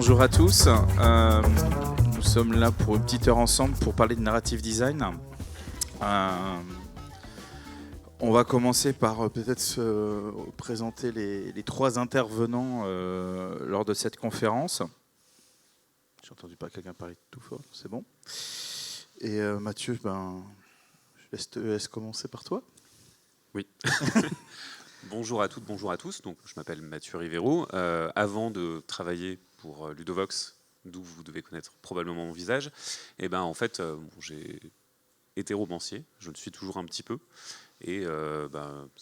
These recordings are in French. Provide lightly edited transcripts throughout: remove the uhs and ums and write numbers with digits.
Bonjour à tous. Nous sommes là pour une petite heure ensemble pour parler de narrative design. On va commencer par peut-être se présenter les trois intervenants lors de cette conférence. J'ai entendu pas quelqu'un parler tout fort, c'est bon. Et Mathieu, je te laisse commencer par toi. Oui. Bonjour à toutes, bonjour à tous. Donc, je m'appelle Mathieu Rivero. Avant de travailler pour Ludovox, d'où vous devez connaître probablement mon visage, en fait, j'ai été romancier. Je le suis toujours un petit peu. Et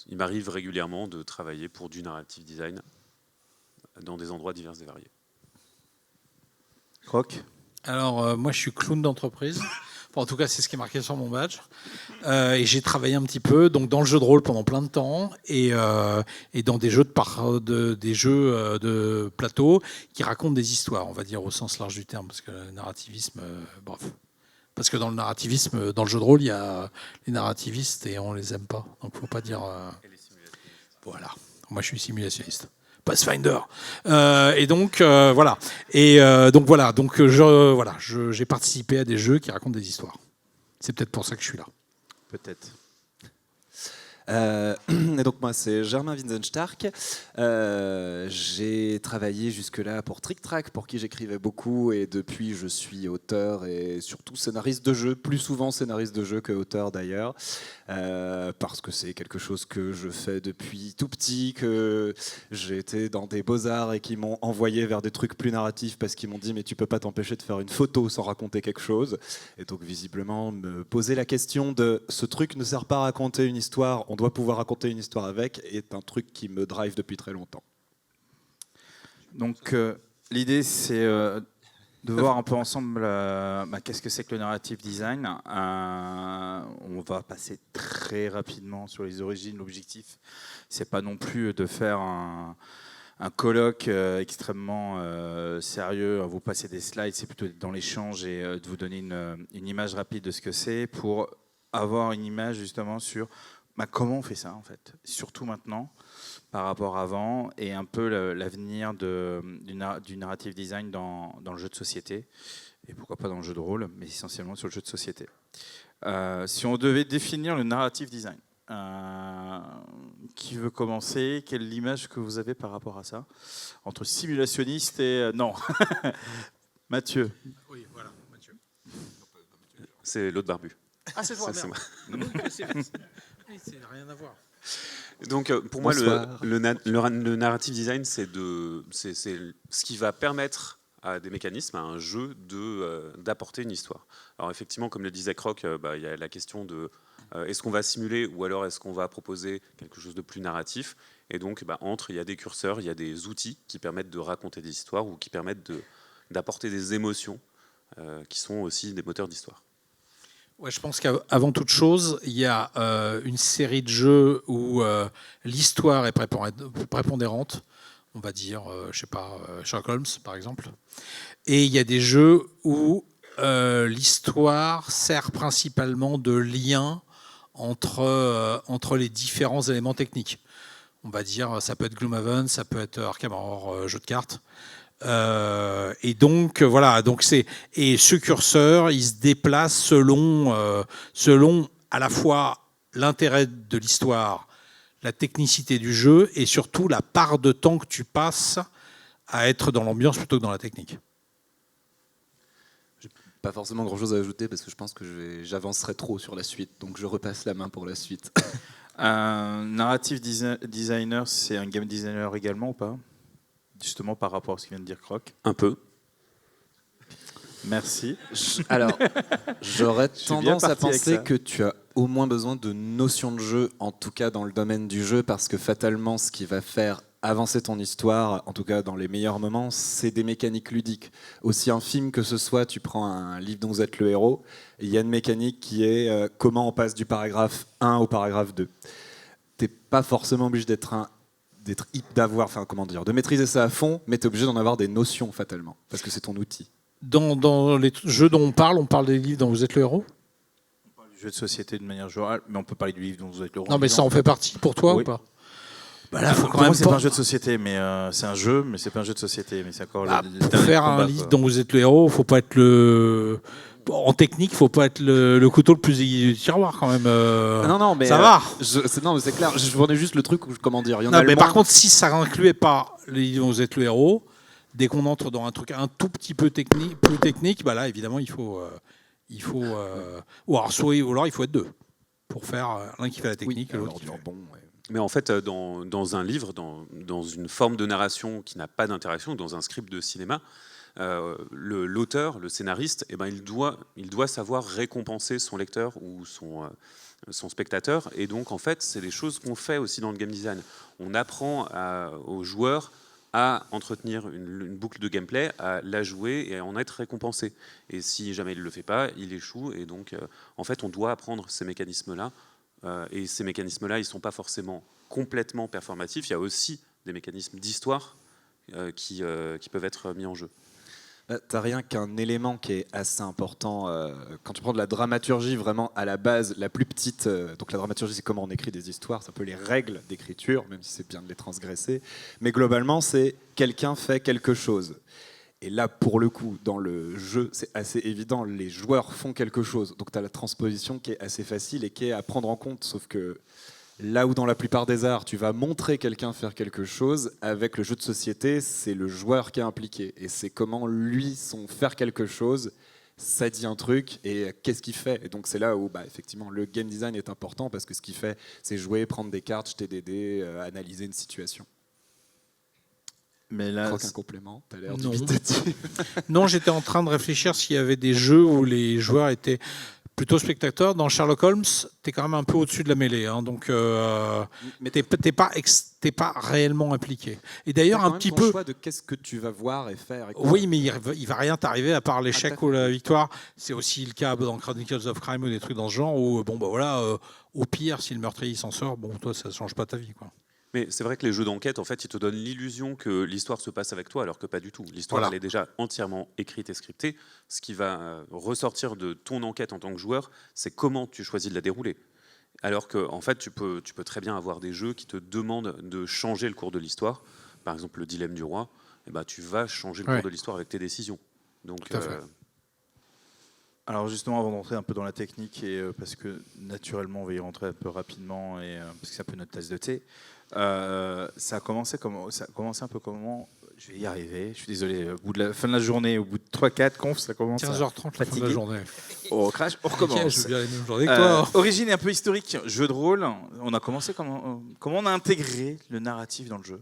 il m'arrive régulièrement de travailler pour du narrative design dans des endroits divers et variés. Croc. Alors, moi, je suis clown d'entreprise. Enfin, en tout cas, c'est ce qui est marqué sur mon badge. Et j'ai travaillé un petit peu donc, dans le jeu de rôle pendant plein de temps et dans des jeux de plateau qui racontent des histoires, on va dire au sens large du terme, parce que le narrativisme, bref. Parce que dans le narrativisme, dans le jeu de rôle, il y a les narrativistes et on les aime pas. Donc, faut pas dire. Et les simulationnistes. Voilà. Moi, je suis simulationniste. Pathfinder. Et donc voilà. Et donc voilà. Donc j'ai participé à des jeux qui racontent des histoires. C'est peut-être pour ça que je suis là. Peut-être. Et donc moi c'est Germain Winzenstark. J'ai travaillé jusque-là pour Trick Track, pour qui j'écrivais beaucoup, et depuis je suis auteur et surtout scénariste de jeux, plus souvent scénariste de jeux que auteur d'ailleurs, parce que c'est quelque chose que je fais depuis tout petit, que j'ai été dans des beaux-arts et qui m'ont envoyé vers des trucs plus narratifs parce qu'ils m'ont dit mais tu peux pas t'empêcher de faire une photo sans raconter quelque chose, et donc visiblement me poser la question de ce truc ne sert pas à raconter une histoire, on doit pouvoir raconter une histoire avec, est un truc qui me drive depuis très longtemps. Donc l'idée c'est de voir un peu ensemble qu'est-ce que c'est que le narrative design. On va passer très rapidement sur les origines. L'objectif c'est pas non plus de faire un colloque extrêmement sérieux, vous passer des slides, c'est plutôt d'être dans l'échange et de vous donner une image rapide de ce que c'est pour avoir une image justement sur comment on fait ça en fait, surtout maintenant par rapport à avant, et un peu l'avenir du narrative design dans le jeu de société, et pourquoi pas dans le jeu de rôle, mais essentiellement sur le jeu de société. Si on devait définir le narrative design, qui veut commencer? Quelle est l'image que vous avez par rapport à ça? Entre simulationniste et... non. Mathieu. Oui, voilà, Mathieu. C'est l'autre barbu. Ah, c'est toi, C'est merde. C'est rien à voir. Donc pour moi, le narrative design, c'est ce qui va permettre à des mécanismes, à un jeu, d'apporter une histoire. Alors effectivement, comme le disait Croc, il y a la question de est-ce qu'on va simuler ou alors est-ce qu'on va proposer quelque chose de plus narratif. Et donc, il y a des curseurs, il y a des outils qui permettent de raconter des histoires ou qui permettent d'apporter des émotions qui sont aussi des moteurs d'histoire. Ouais, je pense qu'avant toute chose, il y a une série de jeux où l'histoire est prépondérante, on va dire, Sherlock Holmes par exemple. Et il y a des jeux où l'histoire sert principalement de lien entre les différents éléments techniques. On va dire, ça peut être Gloomhaven, ça peut être Arkham Horror, jeu de cartes. Et donc voilà, et ce curseur, il se déplace selon à la fois l'intérêt de l'histoire, la technicité du jeu et surtout la part de temps que tu passes à être dans l'ambiance plutôt que dans la technique. J'ai pas forcément grand-chose à ajouter parce que je pense que j'avancerai trop sur la suite, donc je repasse la main pour la suite. Narrative designer, c'est un game designer également ou pas? Justement par rapport à ce qu'il vient de dire Croc. Un peu. Merci. Alors, j'aurais tendance à penser que tu as au moins besoin de notions de jeu, en tout cas dans le domaine du jeu, parce que fatalement, ce qui va faire avancer ton histoire, en tout cas dans les meilleurs moments, c'est des mécaniques ludiques. Aussi infime que ce soit, tu prends un livre dont vous êtes le héros, il y a une mécanique qui est comment on passe du paragraphe 1 au paragraphe 2. T'es pas forcément obligé de maîtriser ça à fond, mais tu es obligé d'en avoir des notions fatalement, parce que c'est ton outil. Dans les jeux dont on parle des livres dont vous êtes le héros? On parle du jeu de société de manière générale, mais on peut parler du livre dont vous êtes le héros. Non, mais ça en fait partie pour toi oui. ou pas? Bah là, faut quand Pour même moi, c'est pas un jeu de société, mais c'est un jeu, mais c'est pas un jeu de société, mais c'est encore pour faire un livre dont vous êtes le héros, faut pas être le. En technique, faut pas être le couteau le plus aiguisé du tiroir quand même. Non, mais ça va. Non, mais c'est clair. Je prenais juste le truc où, comment dire, il y en Non, a mais le par moins. contre, si ça incluait pas le livre dont vous êtes le héros, dès qu'on entre dans un truc un tout petit peu technique, plus technique, bah là, évidemment, il faut, ou alors il faut être deux pour faire l'un qui fait la technique, et l'autre qui fait. Bon, Mais en fait, dans un livre, dans une forme de narration qui n'a pas d'interaction, dans un script de cinéma, l'auteur, le scénariste, eh ben, il doit savoir récompenser son lecteur ou son spectateur. Et donc, en fait, c'est des choses qu'on fait aussi dans le game design. On apprend aux joueurs à entretenir une boucle de gameplay, à la jouer et à en être récompensé. Et si jamais il ne le fait pas, il échoue. Et donc, en fait, on doit apprendre ces mécanismes-là. Et ces mécanismes-là, ils ne sont pas forcément complètement performatifs. Il y a aussi des mécanismes d'histoire qui peuvent être mis en jeu. T'as rien qu'un élément qui est assez important quand tu prends de la dramaturgie vraiment à la base, la plus petite. Donc la dramaturgie, c'est comment on écrit des histoires, c'est un peu les règles d'écriture, même si c'est bien de les transgresser. Mais globalement, c'est quelqu'un fait quelque chose. Et là, pour le coup, dans le jeu, c'est assez évident, les joueurs font quelque chose. Donc tu as la transposition qui est assez facile et qui est à prendre en compte, sauf que là où dans la plupart des arts, tu vas montrer quelqu'un faire quelque chose, avec le jeu de société, c'est le joueur qui est impliqué. Et c'est comment lui, son faire quelque chose, ça dit un truc, et qu'est-ce qu'il fait. Et donc c'est là où effectivement, le game design est important, parce que ce qu'il fait, c'est jouer, prendre des cartes, jeter des dés, analyser une situation. Mais là, Je crois qu'un complément, t'as l'air Non. dubitatif. Non, j'étais en train de réfléchir s'il y avait des jeux où les joueurs étaient plutôt spectateurs. Dans Sherlock Holmes, tu es quand même un peu au-dessus de la mêlée, hein, donc Mais t'es pas réellement impliqué. Et d'ailleurs, t'as un quand petit même ton peu. choix de qu'est-ce que tu vas voir et faire. Et quoi. Oui, mais il va rien t'arriver à part l'échec tout à ou fait. la victoire. C'est aussi le cas dans Chronicles of Crime ou des trucs dans ce genre où, au pire, si le meurtrier s'en sort, bon, toi, ça change pas ta vie, quoi. Mais c'est vrai que les jeux d'enquête, en fait, ils te donnent l'illusion que l'histoire se passe avec toi, alors que pas du tout. L'histoire, Voilà. elle est déjà entièrement écrite et scriptée. Ce qui va ressortir de ton enquête en tant que joueur, c'est comment tu choisis de la dérouler. Alors que, en fait, tu peux très bien avoir des jeux qui te demandent de changer le cours de l'histoire. Par exemple, le dilemme du roi. Eh ben, tu vas changer le cours de l'histoire avec tes décisions. Donc, Tout à fait. alors justement, avant d'entrer un peu dans la technique, et parce que naturellement, on va y rentrer un peu rapidement, et parce que c'est un peu notre tasse de thé. Ça a commencé un peu comment. Je vais y arriver. Je suis désolé. Au bout de la fin de la journée, au bout de 3-4 confs, ça commence 15h30 la fin de la journée. au crash. On Ok, recommence. je veux bien les mêmes journées que toi. Origine un peu historique. Jeu de rôle. On a commencé comment on a intégré le narratif dans le jeu.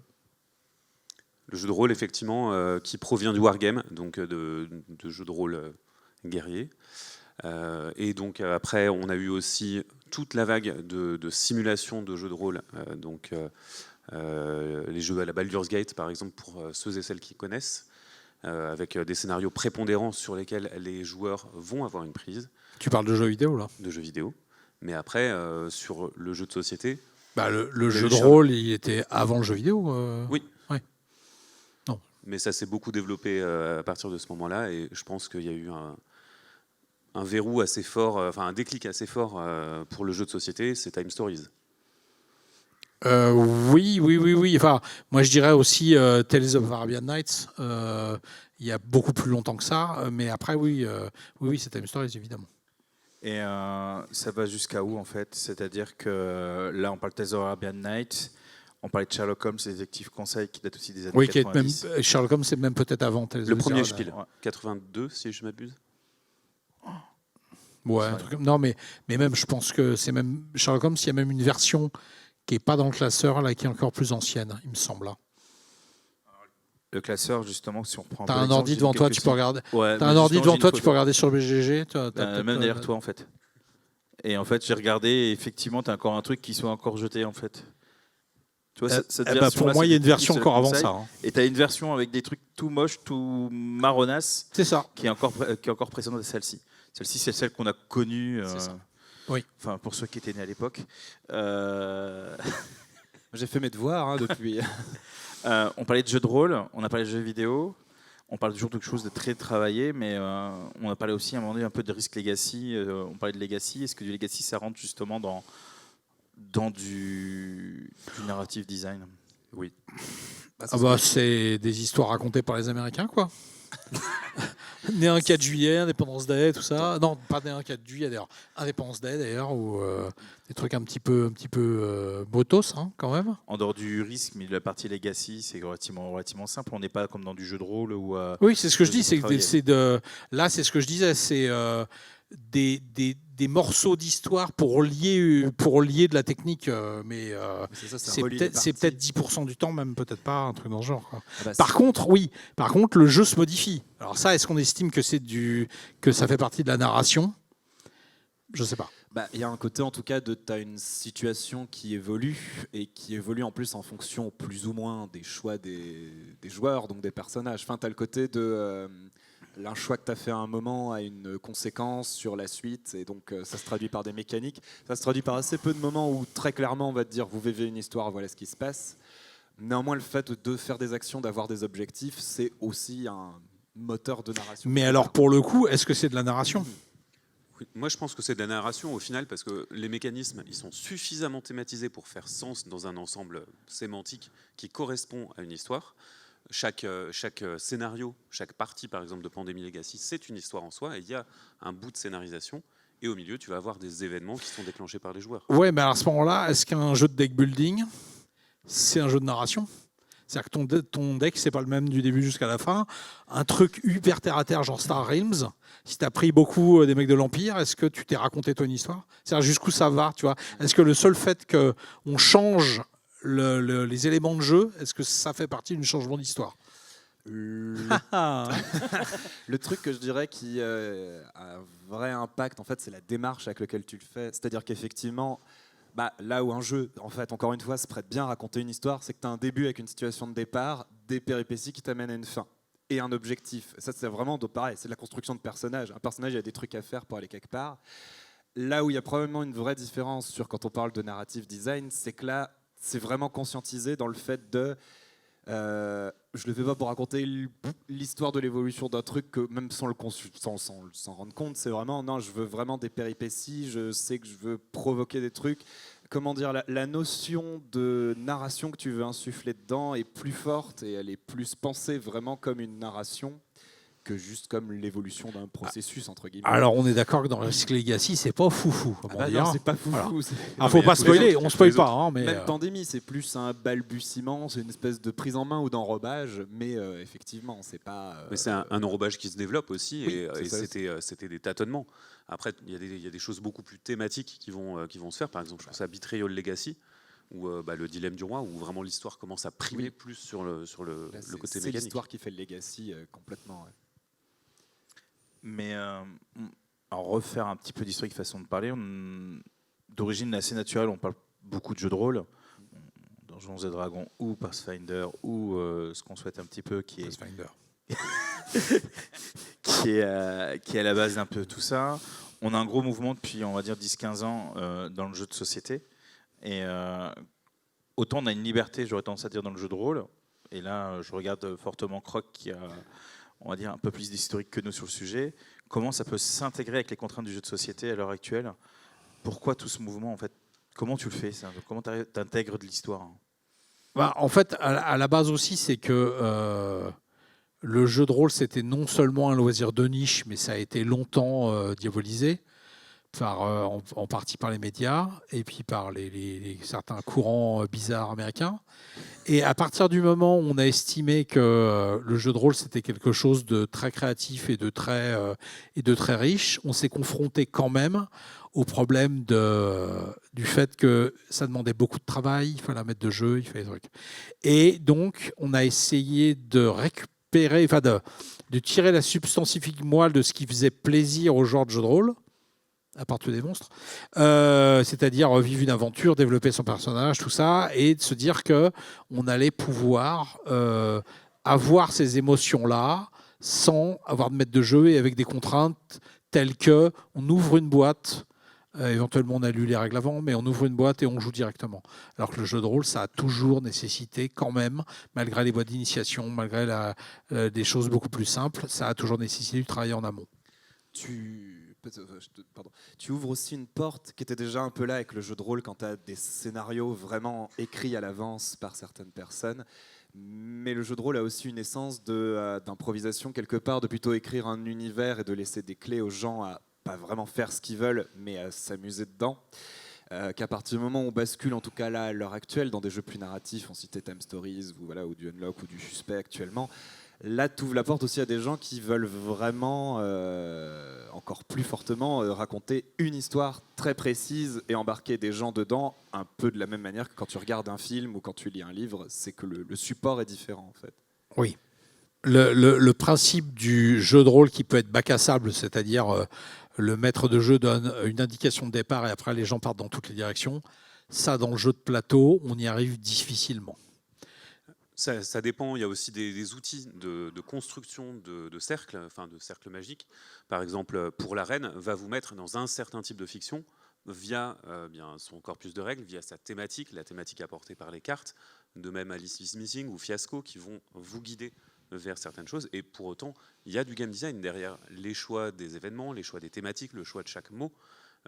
le jeu de rôle, effectivement, qui provient du wargame, donc de jeux de rôle guerriers. Et donc après, on a eu aussi toute la vague de simulation de jeux de rôle, les jeux à la Baldur's Gate, par exemple, pour ceux et celles qui connaissent, avec des scénarios prépondérants sur lesquels les joueurs vont avoir une prise. Tu parles de jeux vidéo, là? De jeux vidéo. Mais après, sur le jeu de société... Le jeu de rôle, il était avant le jeu vidéo Oui. Ouais. Non. Mais ça s'est beaucoup développé à partir de ce moment-là, et je pense qu'il y a eu un verrou assez fort, un déclic assez fort pour le jeu de société, c'est Time Stories. Oui. Enfin, moi, je dirais aussi Tales of Arabian Nights. Il y a beaucoup plus longtemps que ça, mais après, oui, c'est Time Stories, évidemment. Et ça va jusqu'à où en fait? C'est-à-dire que là, on parle de Tales of Arabian Nights, on parlait de Sherlock Holmes, c'est Détective Conseil qui date aussi des années 90. Même, Sherlock Holmes, c'est même peut-être avant Tales Le of premier Arabian Spiel, 82 si je m'abuse. Ouais, non, mais même, je pense que c'est même Sherlock Holmes, il y a même une version qui n'est pas dans le classeur, là, qui est encore plus ancienne, il me semble. Là. Le classeur, justement, si on prend. T'as un ordi devant toi, tu peux regarder. Ouais, t'as un ordi devant toi, tu peux regarder sur le BGG. Même derrière toi, en fait. Et en fait, j'ai regardé, et effectivement, tu as encore un truc qui soit encore jeté, en fait. Tu vois, pour moi, il y a une version encore avant ça. Hein. Et tu as une version avec des trucs tout moches, tout marronasses. C'est ça. Qui est encore précédente de celle-ci. Celle-ci, c'est celle qu'on a connue. C'est ça. Oui. Enfin, pour ceux qui étaient nés à l'époque. J'ai fait mes devoirs depuis. On parlait de jeux de rôle, on a parlé de jeux vidéo, on parle toujours de quelque chose de très travaillé, mais on a parlé aussi à un moment donné un peu de risque legacy. On parlait de legacy. Est-ce que du legacy, ça rentre justement dans du narrative design? Oui. C'est des histoires racontées par les Américains, quoi. Né un 4 juillet, Independence Day, tout ça. Non, pas né un 4 juillet d'ailleurs. Independence Day d'ailleurs, ou des trucs un petit peu botos, hein, quand même. En dehors du risque, mais la partie legacy, c'est relativement simple. On n'est pas comme dans du jeu de rôle où. Oui, c'est ce que je dis. Là, c'est ce que je disais. C'est des morceaux d'histoire pour lier de la technique, mais c'est peut-être 10% du temps, même peut-être pas, un truc dans ce genre, quoi. Par contre, le jeu se modifie. Alors ça, est-ce qu'on estime que ça fait partie de la narration ? Je sais pas. Il y a un côté en tout cas de tu as une situation qui évolue et qui évolue en plus en fonction plus ou moins des choix des joueurs, donc des personnages. Enfin, tu as le côté de un choix que tu as fait à un moment a une conséquence sur la suite et donc ça se traduit par des mécaniques. Ça se traduit par assez peu de moments où très clairement on va te dire vous vivez une histoire, voilà ce qui se passe. Néanmoins, le fait de faire des actions, d'avoir des objectifs, c'est aussi un moteur de narration. Mais alors pour le coup, est-ce que c'est de la narration ? Oui, moi, je pense que c'est de la narration au final parce que les mécanismes, ils sont suffisamment thématisés pour faire sens dans un ensemble sémantique qui correspond à une histoire. Chaque scénario, chaque partie, par exemple, de Pandémie Legacy, c'est une histoire en soi et il y a un bout de scénarisation. Et au milieu, tu vas avoir des événements qui sont déclenchés par les joueurs. Ouais, mais à ce moment-là, est-ce qu'un jeu de deck building, c'est un jeu de narration ? C'est-à-dire que ton deck, c'est pas le même du début jusqu'à la fin. Un truc hyper terre-à-terre, genre Star Realms, si tu as pris beaucoup des mecs de l'Empire, est-ce que tu t'es raconté toi une histoire ? C'est-à-dire jusqu'où ça va, tu vois ? Est-ce que le seul fait qu'on change les éléments de jeu, est-ce que ça fait partie du changement d'histoire ? Le truc que je dirais qui a un vrai impact, en fait, c'est la démarche avec laquelle tu le fais. C'est-à-dire qu'effectivement, là où un jeu, en fait, encore une fois, se prête bien à raconter une histoire, c'est que tu as un début avec une situation de départ, des péripéties qui t'amènent à une fin et un objectif. Ça, c'est vraiment pareil, c'est de la construction de personnage. Un personnage, il a des trucs à faire pour aller quelque part. Là où il y a probablement une vraie différence sur quand on parle de narrative design, c'est que là, c'est vraiment conscientisé dans le fait de... je le fais pas pour raconter l'histoire de l'évolution d'un truc que même sans s'en rendre compte, c'est vraiment non, je veux vraiment des péripéties, je sais que je veux provoquer des trucs. Comment dire, la notion de narration que tu veux insuffler dedans est plus forte et elle est plus pensée vraiment comme une narration que juste comme l'évolution d'un processus entre guillemets. Alors on est d'accord que dans Risk Legacy, c'est pas foufou. Non, c'est pas foufou. Voilà. Alors faut pas spoiler, on spoil pas. Hein, mais même Pandémie, c'est plus un balbutiement, c'est une espèce de prise en main ou d'enrobage, mais effectivement, c'est pas. Mais c'est un enrobage qui se développe aussi, oui, et c'était des tâtonnements. Après, il y a des choses beaucoup plus thématiques qui vont se faire. Par exemple, je pense à Betrayal Legacy, où le dilemme du roi, où vraiment l'histoire commence à primer plus sur le côté mécanique. C'est l'histoire qui fait le Legacy complètement. Ouais. Mais alors refaire un petit peu d'historique façon de parler, d'origine assez naturelle, on parle beaucoup de jeux de rôle, Donjons et Dragons ou Pathfinder ou ce qu'on souhaite un petit peu qui est qui est à la base d'un peu tout ça. On a un gros mouvement depuis, on va dire, 10-15 ans dans le jeu de société. Et autant on a une liberté, j'aurais tendance à dire, dans le jeu de rôle. Et là, je regarde fortement Croc qui a, on va dire, un peu plus d'historique que nous sur le sujet. Comment ça peut s'intégrer avec les contraintes du jeu de société à l'heure actuelle ? Pourquoi tout ce mouvement, en fait ? Comment tu le fais ça ? Comment tu intègres de l'histoire ? En fait, à la base aussi, c'est que le jeu de rôle, c'était non seulement un loisir de niche, mais ça a été longtemps diabolisé, en partie par les médias et puis par certains courants bizarres américains. Et à partir du moment où on a estimé que le jeu de rôle, c'était quelque chose de très créatif et de très riche, on s'est confronté quand même au problème du fait que ça demandait beaucoup de travail, il fallait un maître de jeu, il fallait des trucs. Et donc, on a essayé de récupérer, de tirer la substantifique moelle de ce qui faisait plaisir aux joueurs de jeux de rôle, à part tuer des monstres, c'est-à-dire vivre une aventure, développer son personnage, tout ça, et de se dire qu'on allait pouvoir avoir ces émotions-là sans avoir de maître de jeu et avec des contraintes telles qu'on ouvre une boîte, éventuellement on a lu les règles avant, mais on ouvre une boîte et on joue directement. Alors que le jeu de rôle, ça a toujours nécessité quand même, malgré les boîtes d'initiation, malgré des choses beaucoup plus simples, ça a toujours nécessité du travail en amont. tu ouvres aussi une porte qui était déjà un peu là avec le jeu de rôle quand tu as des scénarios vraiment écrits à l'avance par certaines personnes. Mais le jeu de rôle a aussi une essence d'improvisation quelque part, de plutôt écrire un univers et de laisser des clés aux gens à pas vraiment faire ce qu'ils veulent, mais à s'amuser dedans. Qu'à partir du moment où on bascule, en tout cas là, à l'heure actuelle, dans des jeux plus narratifs, on citait Time Stories ou du Unlock ou du Suspect actuellement, là, tu ouvres la porte aussi à des gens qui veulent vraiment, encore plus fortement, raconter une histoire très précise et embarquer des gens dedans, un peu de la même manière que quand tu regardes un film ou quand tu lis un livre, c'est que le support est différent en fait. Oui. Le principe du jeu de rôle qui peut être bac à sable, c'est-à-dire le maître de jeu donne une indication de départ et après les gens partent dans toutes les directions, ça dans le jeu de plateau, on y arrive difficilement. Ça dépend, il y a aussi des outils de construction de cercles, enfin de cercles magiques. Par exemple, pour la reine, va vous mettre dans un certain type de fiction via bien son corpus de règles, via sa thématique, la thématique apportée par les cartes, de même Alice is Missing ou Fiasco qui vont vous guider vers certaines choses. Et pour autant, il y a du game design derrière les choix des événements, les choix des thématiques, le choix de chaque mot,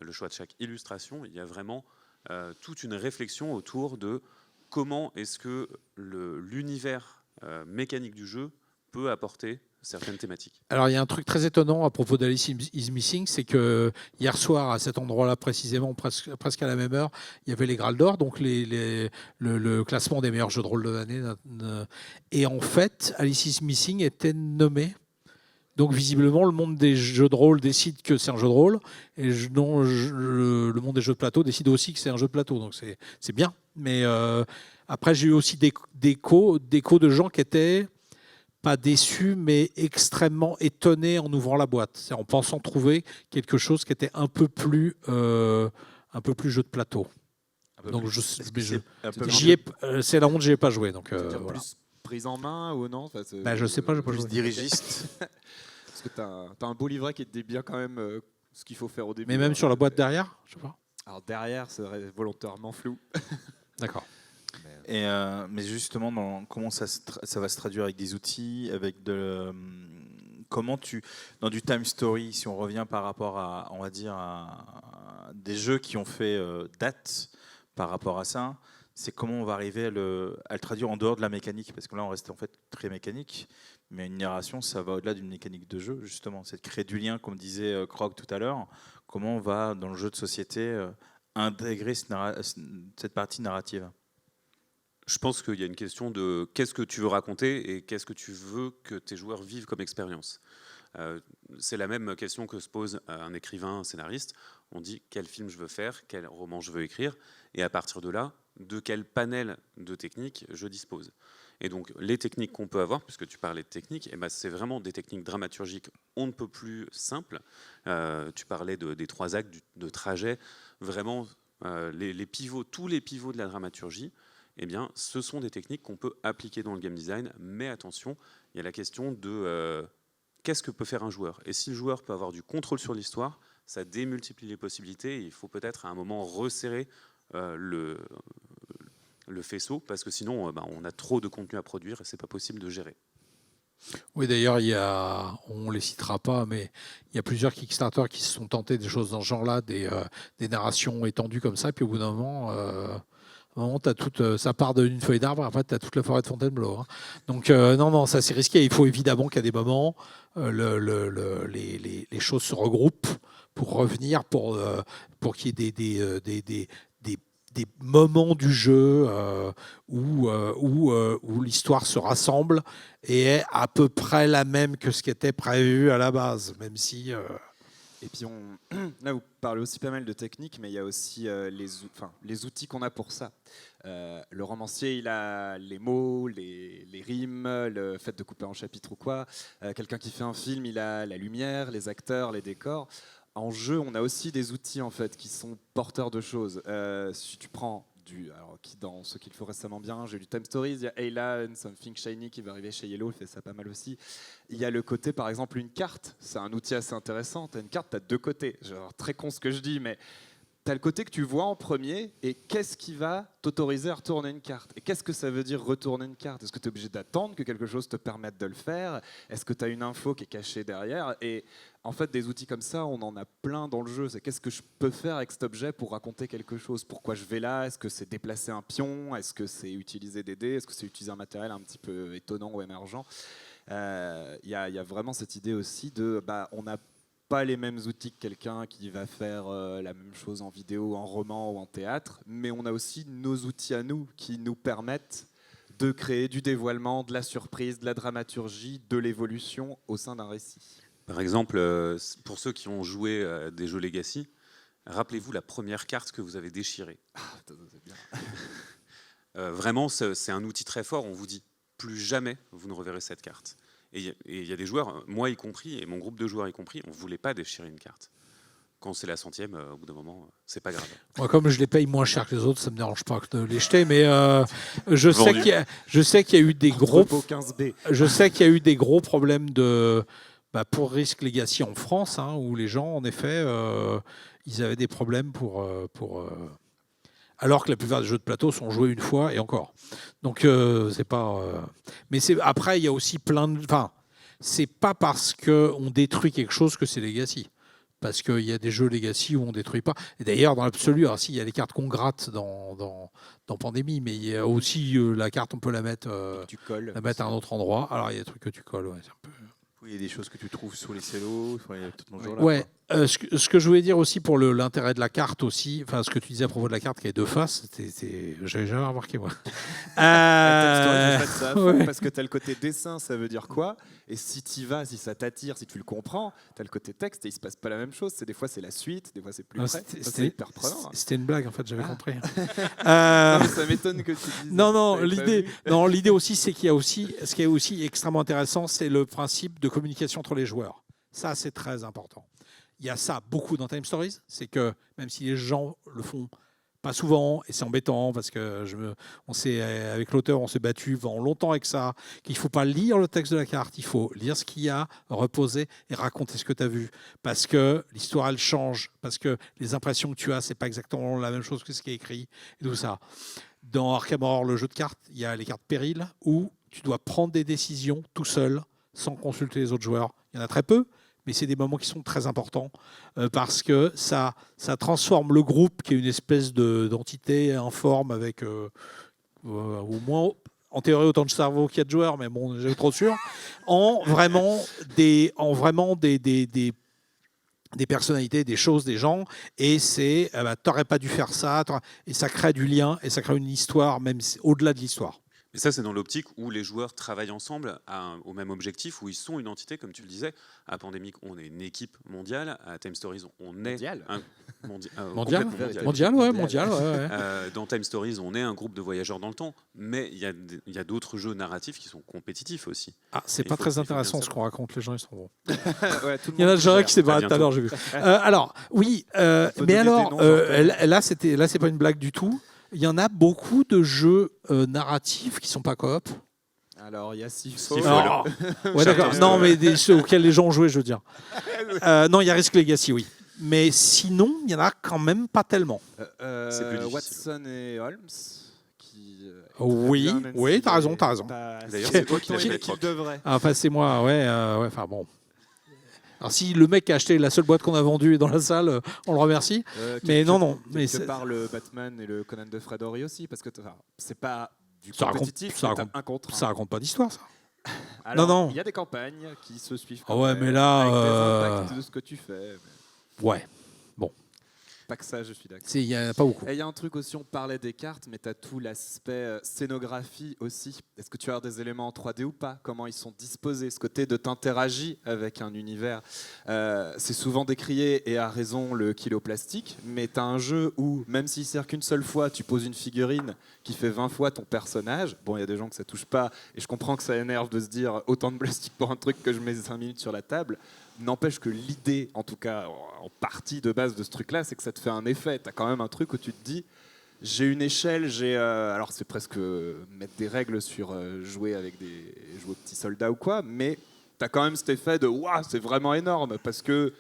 le choix de chaque illustration. Il y a vraiment toute une réflexion autour de comment est-ce que l'univers mécanique du jeu peut apporter certaines thématiques. Alors il y a un truc très étonnant à propos d'Alice is Missing, c'est que hier soir, à cet endroit-là précisément, presque à la même heure, il y avait les Graals d'Or, donc le classement des meilleurs jeux de rôle de l'année. Et en fait, Alice is Missing était nommé. Donc visiblement, le monde des jeux de rôle décide que c'est un jeu de rôle, et le monde des jeux de plateau décide aussi que c'est un jeu de plateau. Donc c'est bien. Mais après, j'ai eu aussi des échos de gens qui étaient pas déçus, mais extrêmement étonnés en ouvrant la boîte, en pensant trouver quelque chose qui était un peu plus jeu de plateau. Donc c'est la honte, j'y ai pas joué. Donc voilà. Plus prise en main ou non Je sais pas, j'ai pas joué. Dirigiste. Parce que tu as un beau livret qui te dit bien quand même ce qu'il faut faire au début. Mais même sur la boîte derrière, je sais pas. Alors derrière, c'est volontairement flou. D'accord. Mais justement, comment ça va se traduire avec des outils, avec comment dans du time story, si on revient par rapport à, on va dire, à des jeux qui ont fait date par rapport à ça, c'est comment on va arriver à le traduire en dehors de la mécanique, parce que là on reste en fait très mécanique, mais une narration ça va au-delà d'une mécanique de jeu, justement, c'est de créer du lien, comme disait Krog tout à l'heure, comment on va dans le jeu de société intégrer cette partie narrative. Je pense qu'il y a une question de qu'est-ce que tu veux raconter et qu'est-ce que tu veux que tes joueurs vivent comme expérience. C'est la même question que se pose un écrivain, un scénariste. On dit quel film je veux faire, quel roman je veux écrire, et à partir de là, de quel panel de techniques je dispose. Et donc les techniques qu'on peut avoir, puisque tu parlais de techniques, c'est vraiment des techniques dramaturgiques on ne peut plus simples. Tu parlais des 3 actes, de trajet, vraiment les pivots, tous les pivots de la dramaturgie. Ce sont des techniques qu'on peut appliquer dans le game design, mais attention, il y a la question de qu'est-ce que peut faire un joueur. Et si le joueur peut avoir du contrôle sur l'histoire, ça démultiplie les possibilités, et il faut peut-être à un moment resserrer le faisceau, parce que sinon on a trop de contenu à produire et c'est pas possible de gérer. Oui, d'ailleurs, on les citera pas, mais il y a plusieurs Kickstarter qui se sont tentés des choses dans ce genre-là, des narrations étendues comme ça, puis au bout d'un moment... ça part d'une feuille d'arbre, après tu as toute la forêt de Fontainebleau. Hein. Donc non, ça c'est risqué. Il faut évidemment qu'à des moments, les choses se regroupent pour revenir, pour qu'il y ait des moments du jeu où l'histoire se rassemble et est à peu près la même que ce qui était prévu à la base, même si... Et puis là, vous parlez aussi pas mal de techniques, mais il y a aussi les outils qu'on a pour ça. Le romancier, il a les mots, les rimes, le fait de couper en chapitres ou quoi. Quelqu'un qui fait un film, il a la lumière, les acteurs, les décors. En jeu, on a aussi des outils en fait qui sont porteurs de choses. Si tu prends dans ce qu'il faut récemment bien, j'ai lu Time Stories, il y a Ayla and Something Shiny qui va arriver chez Yellow, il fait ça pas mal aussi. Il y a le côté, par exemple, une carte, c'est un outil assez intéressant. Tu as une carte, tu as 2 côtés. Genre, très con ce que je dis, mais as le côté que tu vois en premier, et qu'est-ce qui va t'autoriser à retourner une carte? Et qu'est-ce que ça veut dire retourner une carte? Est-ce que tu es obligé d'attendre que quelque chose te permette de le faire? Est-ce que tu as une info qui est cachée derrière? Et en fait, des outils comme ça, on en a plein dans le jeu. C'est qu'est-ce que je peux faire avec cet objet pour raconter quelque chose? Pourquoi je vais là? Est-ce que c'est déplacer un pion? Est-ce que c'est utiliser des dés? Est-ce que c'est utiliser un matériel un petit peu étonnant ou émergent? Y a vraiment cette idée aussi de... on n'a pas les mêmes outils que quelqu'un qui va faire la même chose en vidéo, en roman ou en théâtre, mais on a aussi nos outils à nous qui nous permettent de créer du dévoilement, de la surprise, de la dramaturgie, de l'évolution au sein d'un récit. Par exemple, pour ceux qui ont joué à des jeux Legacy, rappelez-vous la première carte que vous avez déchirée. C'est bien. Vraiment, c'est un outil très fort. On vous dit plus jamais vous ne reverrez cette carte. Et il y a des joueurs, moi y compris, et mon groupe de joueurs y compris, on ne voulait pas déchirer une carte. Quand c'est la 100e, au bout d'un moment, c'est pas grave. Moi, comme je les paye moins cher que les autres, ça me dérange pas de les jeter, mais je sais qu'il y a eu des gros, 15B. je sais qu'il y a eu des gros problèmes pour Risk Legacy en France, où les gens, en effet, ils avaient des problèmes alors que la plupart des jeux de plateau sont joués une fois et encore. Donc c'est pas. Mais après, il y a aussi plein de. Enfin, c'est pas parce que on détruit quelque chose que c'est Legacy. Parce qu'il y a des jeux Legacy où on ne détruit pas. Et d'ailleurs, dans l'absolu, alors si, il y a les cartes qu'on gratte dans Pandémie, mais il y a aussi la carte, on peut la mettre, la mettre à un autre endroit. Alors, il y a des trucs que tu colles, ouais, c'est un peu... Oui, il y a des choses que tu trouves sous les cellos, tout genre là. Ouais. Ce que je voulais dire aussi pour l'intérêt de la carte aussi, enfin ce que tu disais à propos de la carte qui a deux faces, j'avais jamais remarqué moi. Ouais. Parce que tu as le côté dessin, ça veut dire quoi? Et si tu y vas, si ça t'attire, si tu le comprends, tu as le côté texte et il se passe pas la même chose. Des fois c'est la suite, des fois c'est plus près. C'est hyper prenant. C'était une blague en fait, j'avais compris. Non, mais ça m'étonne que tu dises. L'idée aussi, c'est qu'il y a aussi, ce qui est aussi extrêmement intéressant, c'est le principe de communication entre les joueurs. Ça, c'est très important. Il y a ça beaucoup dans Time Stories, c'est que même si les gens le font pas souvent, et c'est embêtant parce que avec l'auteur, on s'est battu pendant longtemps avec ça, qu'il ne faut pas lire le texte de la carte, il faut lire ce qu'il y a, reposer et raconter ce que tu as vu. Parce que l'histoire, elle change, parce que les impressions que tu as, ce n'est pas exactement la même chose que ce qui est écrit, et tout ça. Dans Arkham Horror, le jeu de cartes, il y a les cartes péril où tu dois prendre des décisions tout seul, sans consulter les autres joueurs. Il y en a très peu, mais c'est des moments qui sont très importants parce que ça transforme le groupe, qui est une espèce d'entité informe avec au moins, en théorie, autant de cerveau qu'il y a de joueurs, mais bon, j'ai trop sûr, en vraiment des personnalités, des choses, des gens, et c'est t'aurais pas dû faire ça, et ça crée du lien, et ça crée une histoire, même au-delà de l'histoire. Mais ça, c'est dans l'optique où les joueurs travaillent ensemble au même objectif, où ils sont une entité, comme tu le disais. À Pandémique, on est une équipe mondiale. À Time Stories, on est mondial. Dans Time Stories, on est un groupe de voyageurs dans le temps. Mais il y a d'autres jeux narratifs qui sont compétitifs aussi. Ah, c'est pas très intéressant ce qu'on raconte. Les gens, ils sont bons. Ouais, il y en a déjà qui s'est barré tout à l'heure, j'ai vu. Alors, oui, mais alors, là, c'est pas une blague du tout. Il y en a beaucoup de jeux narratifs qui sont pas coop. Alors, il y a Sifo. Ouais, d'accord. Non, mais ceux auxquels les gens ont joué, je veux dire. Non, il y a Risk Legacy, oui. Mais sinon, il y en a quand même pas tellement. C'est plus difficile. Watson et Holmes. Oui, t'as raison. D'ailleurs, c'est toi qui l'as fait l'époque. Enfin, c'est moi, ouais. Enfin, bon. Alors si le mec a acheté la seule boîte qu'on a vendue dans la salle, on le remercie. Mais non. Mais c'est par le Batman et le Conan de Fred Horry aussi, parce que c'est pas du compétitif, ça raconte pas d'histoire, ça. Alors, non. Il y a des campagnes qui se suivent. Mais là, avec des impacts de ce que tu fais. Ouais. Bon. Pas que ça, je suis d'accord. Il n'y en a pas beaucoup. Et il y a un truc aussi, on parlait des cartes, mais tu as tout l'aspect scénographie aussi. Est-ce que tu as des éléments en 3D ou pas? Comment ils sont disposés? Ce côté de t'interagir avec un univers. C'est souvent décrié, et à raison, le kilo plastique, mais tu as un jeu où, même s'il sert qu'une seule fois, tu poses une figurine qui fait 20 fois ton personnage. Bon, il y a des gens que ça touche pas, et je comprends que ça énerve de se dire autant de plastique pour un truc que je mets 5 minutes sur la table. N'empêche que l'idée, en tout cas en partie de base de ce truc-là, c'est que ça te fait un effet. Tu as quand même un truc où tu te dis, j'ai une échelle, alors c'est presque mettre des règles sur jouer aux petits soldats ou quoi, mais tu as quand même cet effet de, waouh, c'est vraiment énorme, parce que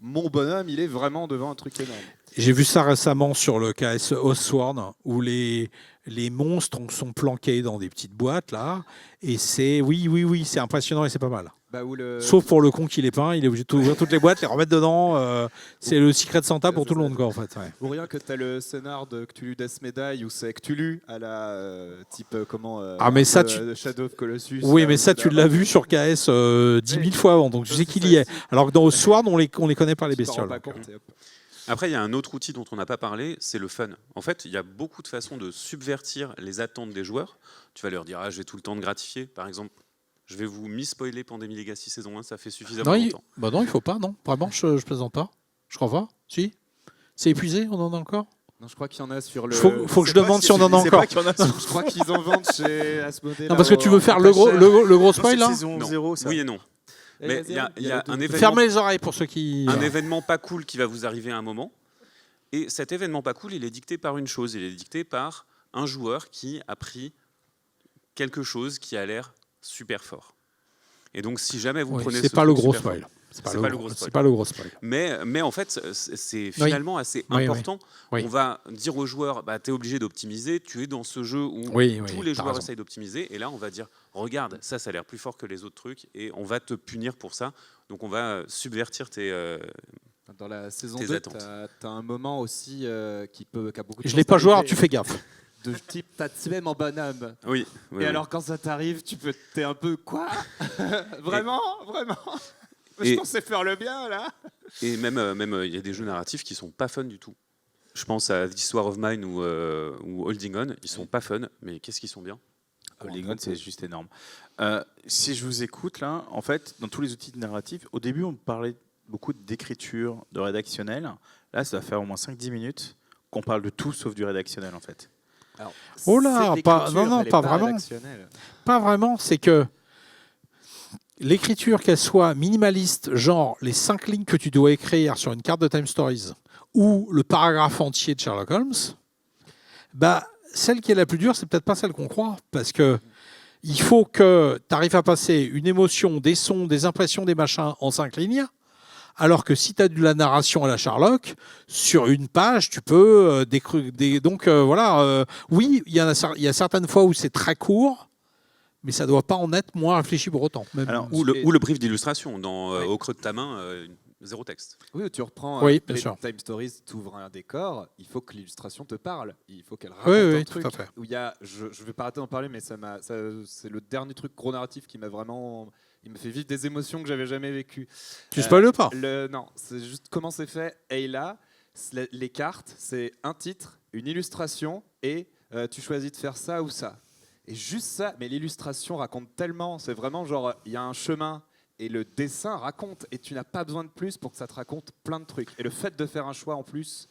mon bonhomme, il est vraiment devant un truc énorme. J'ai vu ça récemment sur le KS Oathsworn, où les monstres sont planqués dans des petites boîtes, là. Et c'est, oui, c'est impressionnant et c'est pas mal. Sauf pour le con qui les peint, il est obligé d'ouvrir toutes les boîtes, les remettre dedans. C'est le secret de Santa pour tout le monde, quoi, en fait. Ouais. Ou rien que tu as le scénar de Cthulhu Death Medaille, où c'est Cthulhu à la type mais ça, Shadow of Colossus. Oui, mais ça, tu l'as vu sur KS 10 000 fois avant, donc tu sais qu'il y est. Alors que dans Oathsworn, on les connaît pas, les bestioles. Après, il y a un autre outil dont on n'a pas parlé, c'est le fun. En fait, il y a beaucoup de façons de subvertir les attentes des joueurs. Tu vas leur dire, j'ai tout le temps de gratifier. Par exemple, je vais vous mi-spoiler Pandemic Legacy saison 1, ça fait suffisamment longtemps. Non, il faut pas, non. Vraiment, je plaisante pas. Je crois pas. Si. C'est épuisé, on en a encore. Non, je crois qu'il y en a sur le. Faut que je demande si on en a encore. Je crois qu'ils en vendent chez Asmodée. Non, parce que tu veux faire le gros spoil, là. Saison 0, ça. Oui et non. Mais il y a un événement. Fermez les oreilles pour ceux qui. Un événement pas cool qui va vous arriver à un moment. Et cet événement pas cool, il est dicté par une chose. Il est dicté par un joueur qui a pris quelque chose qui a l'air super fort. Et donc, si jamais vous prenez c'est pas le gros spoil. C'est pas le gros spoil. Mais en fait, c'est finalement assez important. Oui. On va dire aux joueurs, tu es obligé d'optimiser. Tu es dans ce jeu où tous les joueurs essayent d'optimiser. Et là, on va dire, regarde, ça a l'air plus fort que les autres trucs. Et on va te punir pour ça. Donc, on va subvertir tes... Dans la saison 2, tu as un moment aussi qui a beaucoup de... Je l'ai pas joué, alors tu fais gaffe. De type, t'as tué mon bonhomme. Oui. Alors quand ça t'arrive, t'es un peu quoi? Vraiment. Je pensais faire le bien là. Et même il y a des jeux narratifs qui sont pas fun du tout. Je pense à This War of Mine ou Holding On, ils sont pas fun, mais qu'est-ce qu'ils sont bien. Holding On, c'est juste énorme. Si je vous écoute là, en fait, dans tous les outils narratifs, au début on parlait beaucoup d'écriture, de rédactionnel. Là, ça va faire au moins 5-10 minutes qu'on parle de tout sauf du rédactionnel en fait. Alors, pas vraiment. Pas vraiment, c'est que l'écriture, qu'elle soit minimaliste, genre les 5 lignes que tu dois écrire sur une carte de Time Stories ou le paragraphe entier de Sherlock Holmes, celle qui est la plus dure, c'est peut-être pas celle qu'on croit, parce que il faut que tu arrives à passer une émotion, des sons, des impressions, des machins en 5 lignes. Alors que si tu as de la narration à la Sherlock, sur une page, tu peux oui, il y a certaines fois où c'est très court, mais ça ne doit pas en être moins réfléchi pour autant. Ou le brief d'illustration, au creux de ta main, 0 texte. Oui, tu reprends les Time Stories, tu ouvres un décor, il faut que l'illustration te parle, il faut qu'elle raconte un truc. Tout à fait. Où je ne vais pas arrêter d'en parler, mais c'est le dernier truc gros narratif qui m'a vraiment... Il me fait vivre des émotions que j'avais jamais vécues. Tu spoil pas? Non, c'est juste comment c'est fait. Et là, les cartes, c'est un titre, une illustration, et tu choisis de faire ça ou ça. Et juste ça, mais l'illustration raconte tellement. C'est vraiment genre, il y a un chemin, et le dessin raconte, et tu n'as pas besoin de plus pour que ça te raconte plein de trucs. Et le fait de faire un choix en plus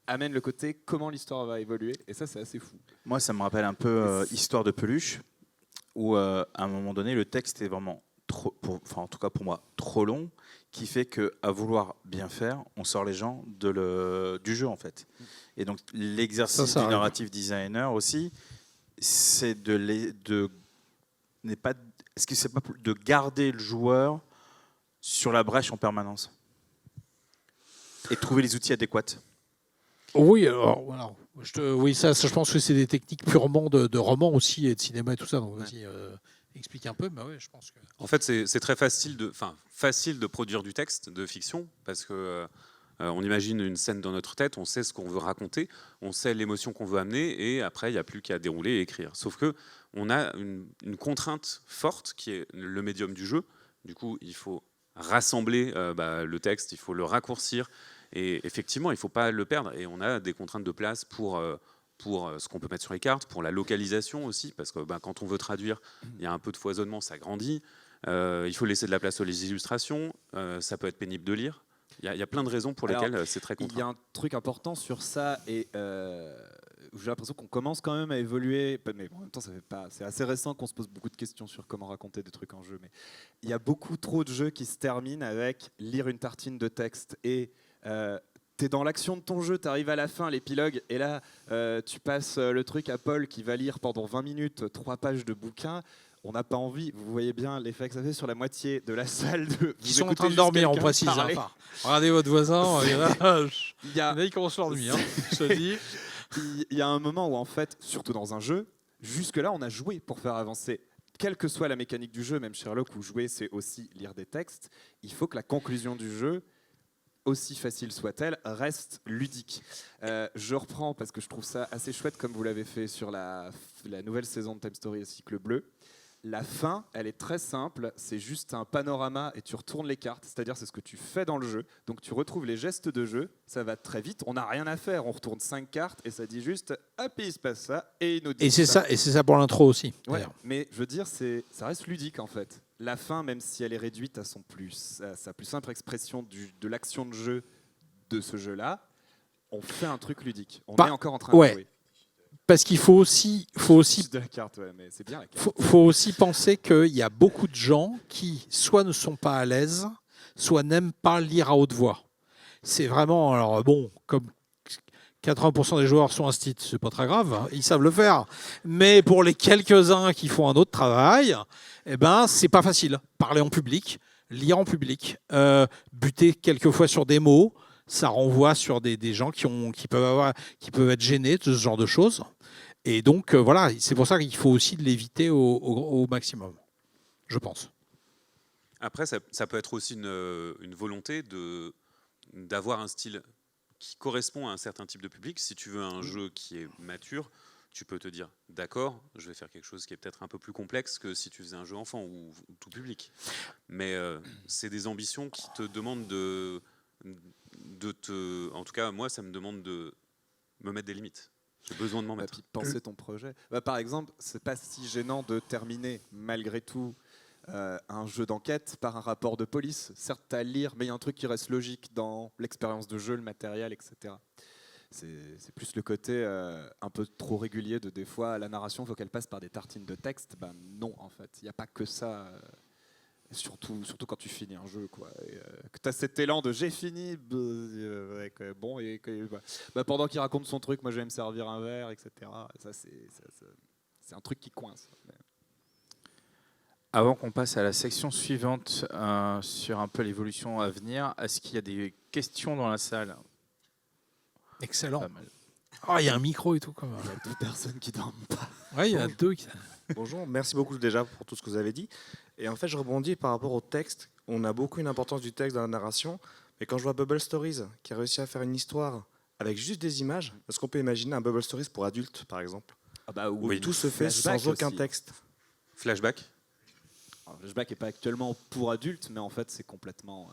amène le côté comment l'histoire va évoluer, et ça, c'est assez fou. Moi, ça me rappelle un peu Histoire de peluche, où à un moment donné, le texte est vraiment... en tout cas pour moi, trop long, qui fait qu'à vouloir bien faire, on sort les gens du jeu en fait. Et donc l'exercice du narrative designer aussi, c'est est-ce que c'est pas de garder le joueur sur la brèche en permanence et trouver les outils adéquats. Oui, alors voilà. Je pense que c'est des techniques purement de roman aussi et de cinéma et tout ça. Donc vas-y. Explique un peu, mais ouais, je pense que... En fait, c'est très facile de produire du texte de fiction, parce que on imagine une scène dans notre tête, on sait ce qu'on veut raconter, on sait l'émotion qu'on veut amener, et après, il n'y a plus qu'à dérouler et écrire. Sauf que on a une contrainte forte, qui est le médium du jeu. Du coup, il faut rassembler le texte, il faut le raccourcir, et effectivement, il ne faut pas le perdre. Et on a des contraintes de place pour ce qu'on peut mettre sur les cartes, pour la localisation aussi, parce que quand on veut traduire, il y a un peu de foisonnement, ça grandit. Il faut laisser de la place aux illustrations, ça peut être pénible de lire. Il y a plein de raisons pour lesquelles c'est très contraint. Il y a un truc important sur ça, et j'ai l'impression qu'on commence quand même à évoluer, mais en même temps, c'est assez récent qu'on se pose beaucoup de questions sur comment raconter des trucs en jeu, mais il y a beaucoup trop de jeux qui se terminent avec lire une tartine de texte, et t'es dans l'action de ton jeu, t'arrives à la fin, l'épilogue, et là, tu passes le truc à Paul qui va lire pendant 20 minutes 3 pages de bouquin. on n'a pas envie. Vous voyez bien l'effet que ça fait sur la moitié de la salle. Qui sont en train de dormir, on précise. Enfin, regardez votre voisin. Il y en a qui commencent leur nuit. Je te dis. Il y a un moment où, en fait, surtout dans un jeu, jusque-là, on a joué pour faire avancer. Quelle que soit la mécanique du jeu, même Sherlock, où jouer, c'est aussi lire des textes, il faut que la conclusion du jeu, aussi facile soit-elle, reste ludique. Je reprends parce que je trouve ça assez chouette, comme vous l'avez fait sur la nouvelle saison de Time Story et Cycle Bleu. La fin, elle est très simple, c'est juste un panorama et tu retournes les cartes, c'est-à-dire c'est ce que tu fais dans le jeu. Donc tu retrouves les gestes de jeu, ça va très vite, on n'a rien à faire, on retourne 5 cartes et ça dit juste hop, il se passe ça et il nous dit et c'est ça pour l'intro aussi. Ouais, mais je veux dire, ça reste ludique en fait. La fin, même si elle est réduite à sa plus simple expression de l'action de jeu de ce jeu-là, on fait un truc ludique. On est encore en train de jouer. Parce qu'il faut aussi de la carte, ouais, mais c'est bien la carte. Faut aussi penser qu'il y a beaucoup de gens qui soit ne sont pas à l'aise, soit n'aiment pas lire à haute voix. C'est vraiment, alors bon, comme 80% des joueurs sont instits, c'est pas très grave, hein, ils savent le faire. Mais pour les quelques-uns qui font un autre travail, eh ben c'est pas facile. Parler en public, lire en public, buter quelquefois sur des mots. Ça renvoie sur des gens qui peuvent être gênés de ce genre de choses. Et donc, voilà, c'est pour ça qu'il faut aussi de l'éviter au maximum, je pense. Après, ça peut être aussi une volonté d'avoir un style qui correspond à un certain type de public. Si tu veux un jeu qui est mature, tu peux te dire, d'accord, je vais faire quelque chose qui est peut-être un peu plus complexe que si tu faisais un jeu enfant ou tout public. Mais c'est des ambitions qui te demandent en tout cas, moi, ça me demande de me mettre des limites. J'ai besoin de m'en mettre. Et puis penser ton projet. Par exemple, c'est pas si gênant de terminer, malgré tout, un jeu d'enquête par un rapport de police. Certes, à lire, mais il y a un truc qui reste logique dans l'expérience de jeu, le matériel, etc. C'est plus le côté un peu trop régulier de des fois, la narration, il faut qu'elle passe par des tartines de texte. Ben non, en fait, il n'y a pas que ça. Surtout quand tu finis un jeu, quoi. Que tu as cet élan de j'ai fini, bon, et pendant qu'il raconte son truc, moi je vais me servir un verre, etc. Ça, c'est un truc qui coince. Avant qu'on passe à la section suivante sur un peu l'évolution à venir, est-ce qu'il y a des questions dans la salle? Excellent. Il y a un micro et tout. Quand même. Il y a 2 personnes qui dorment pas. Oui, il y en a 2 qui... Bonjour, merci beaucoup déjà pour tout ce que vous avez dit. Et en fait, je rebondis par rapport au texte. On a beaucoup une importance du texte dans la narration. Mais quand je vois Bubble Stories, qui a réussi à faire une histoire avec juste des images, est-ce qu'on peut imaginer un Bubble Stories pour adultes, par exemple, où tout se fait sans aucun aussi. texte? Flashback. Alors, Flashback n'est pas actuellement pour adultes, mais en fait, c'est complètement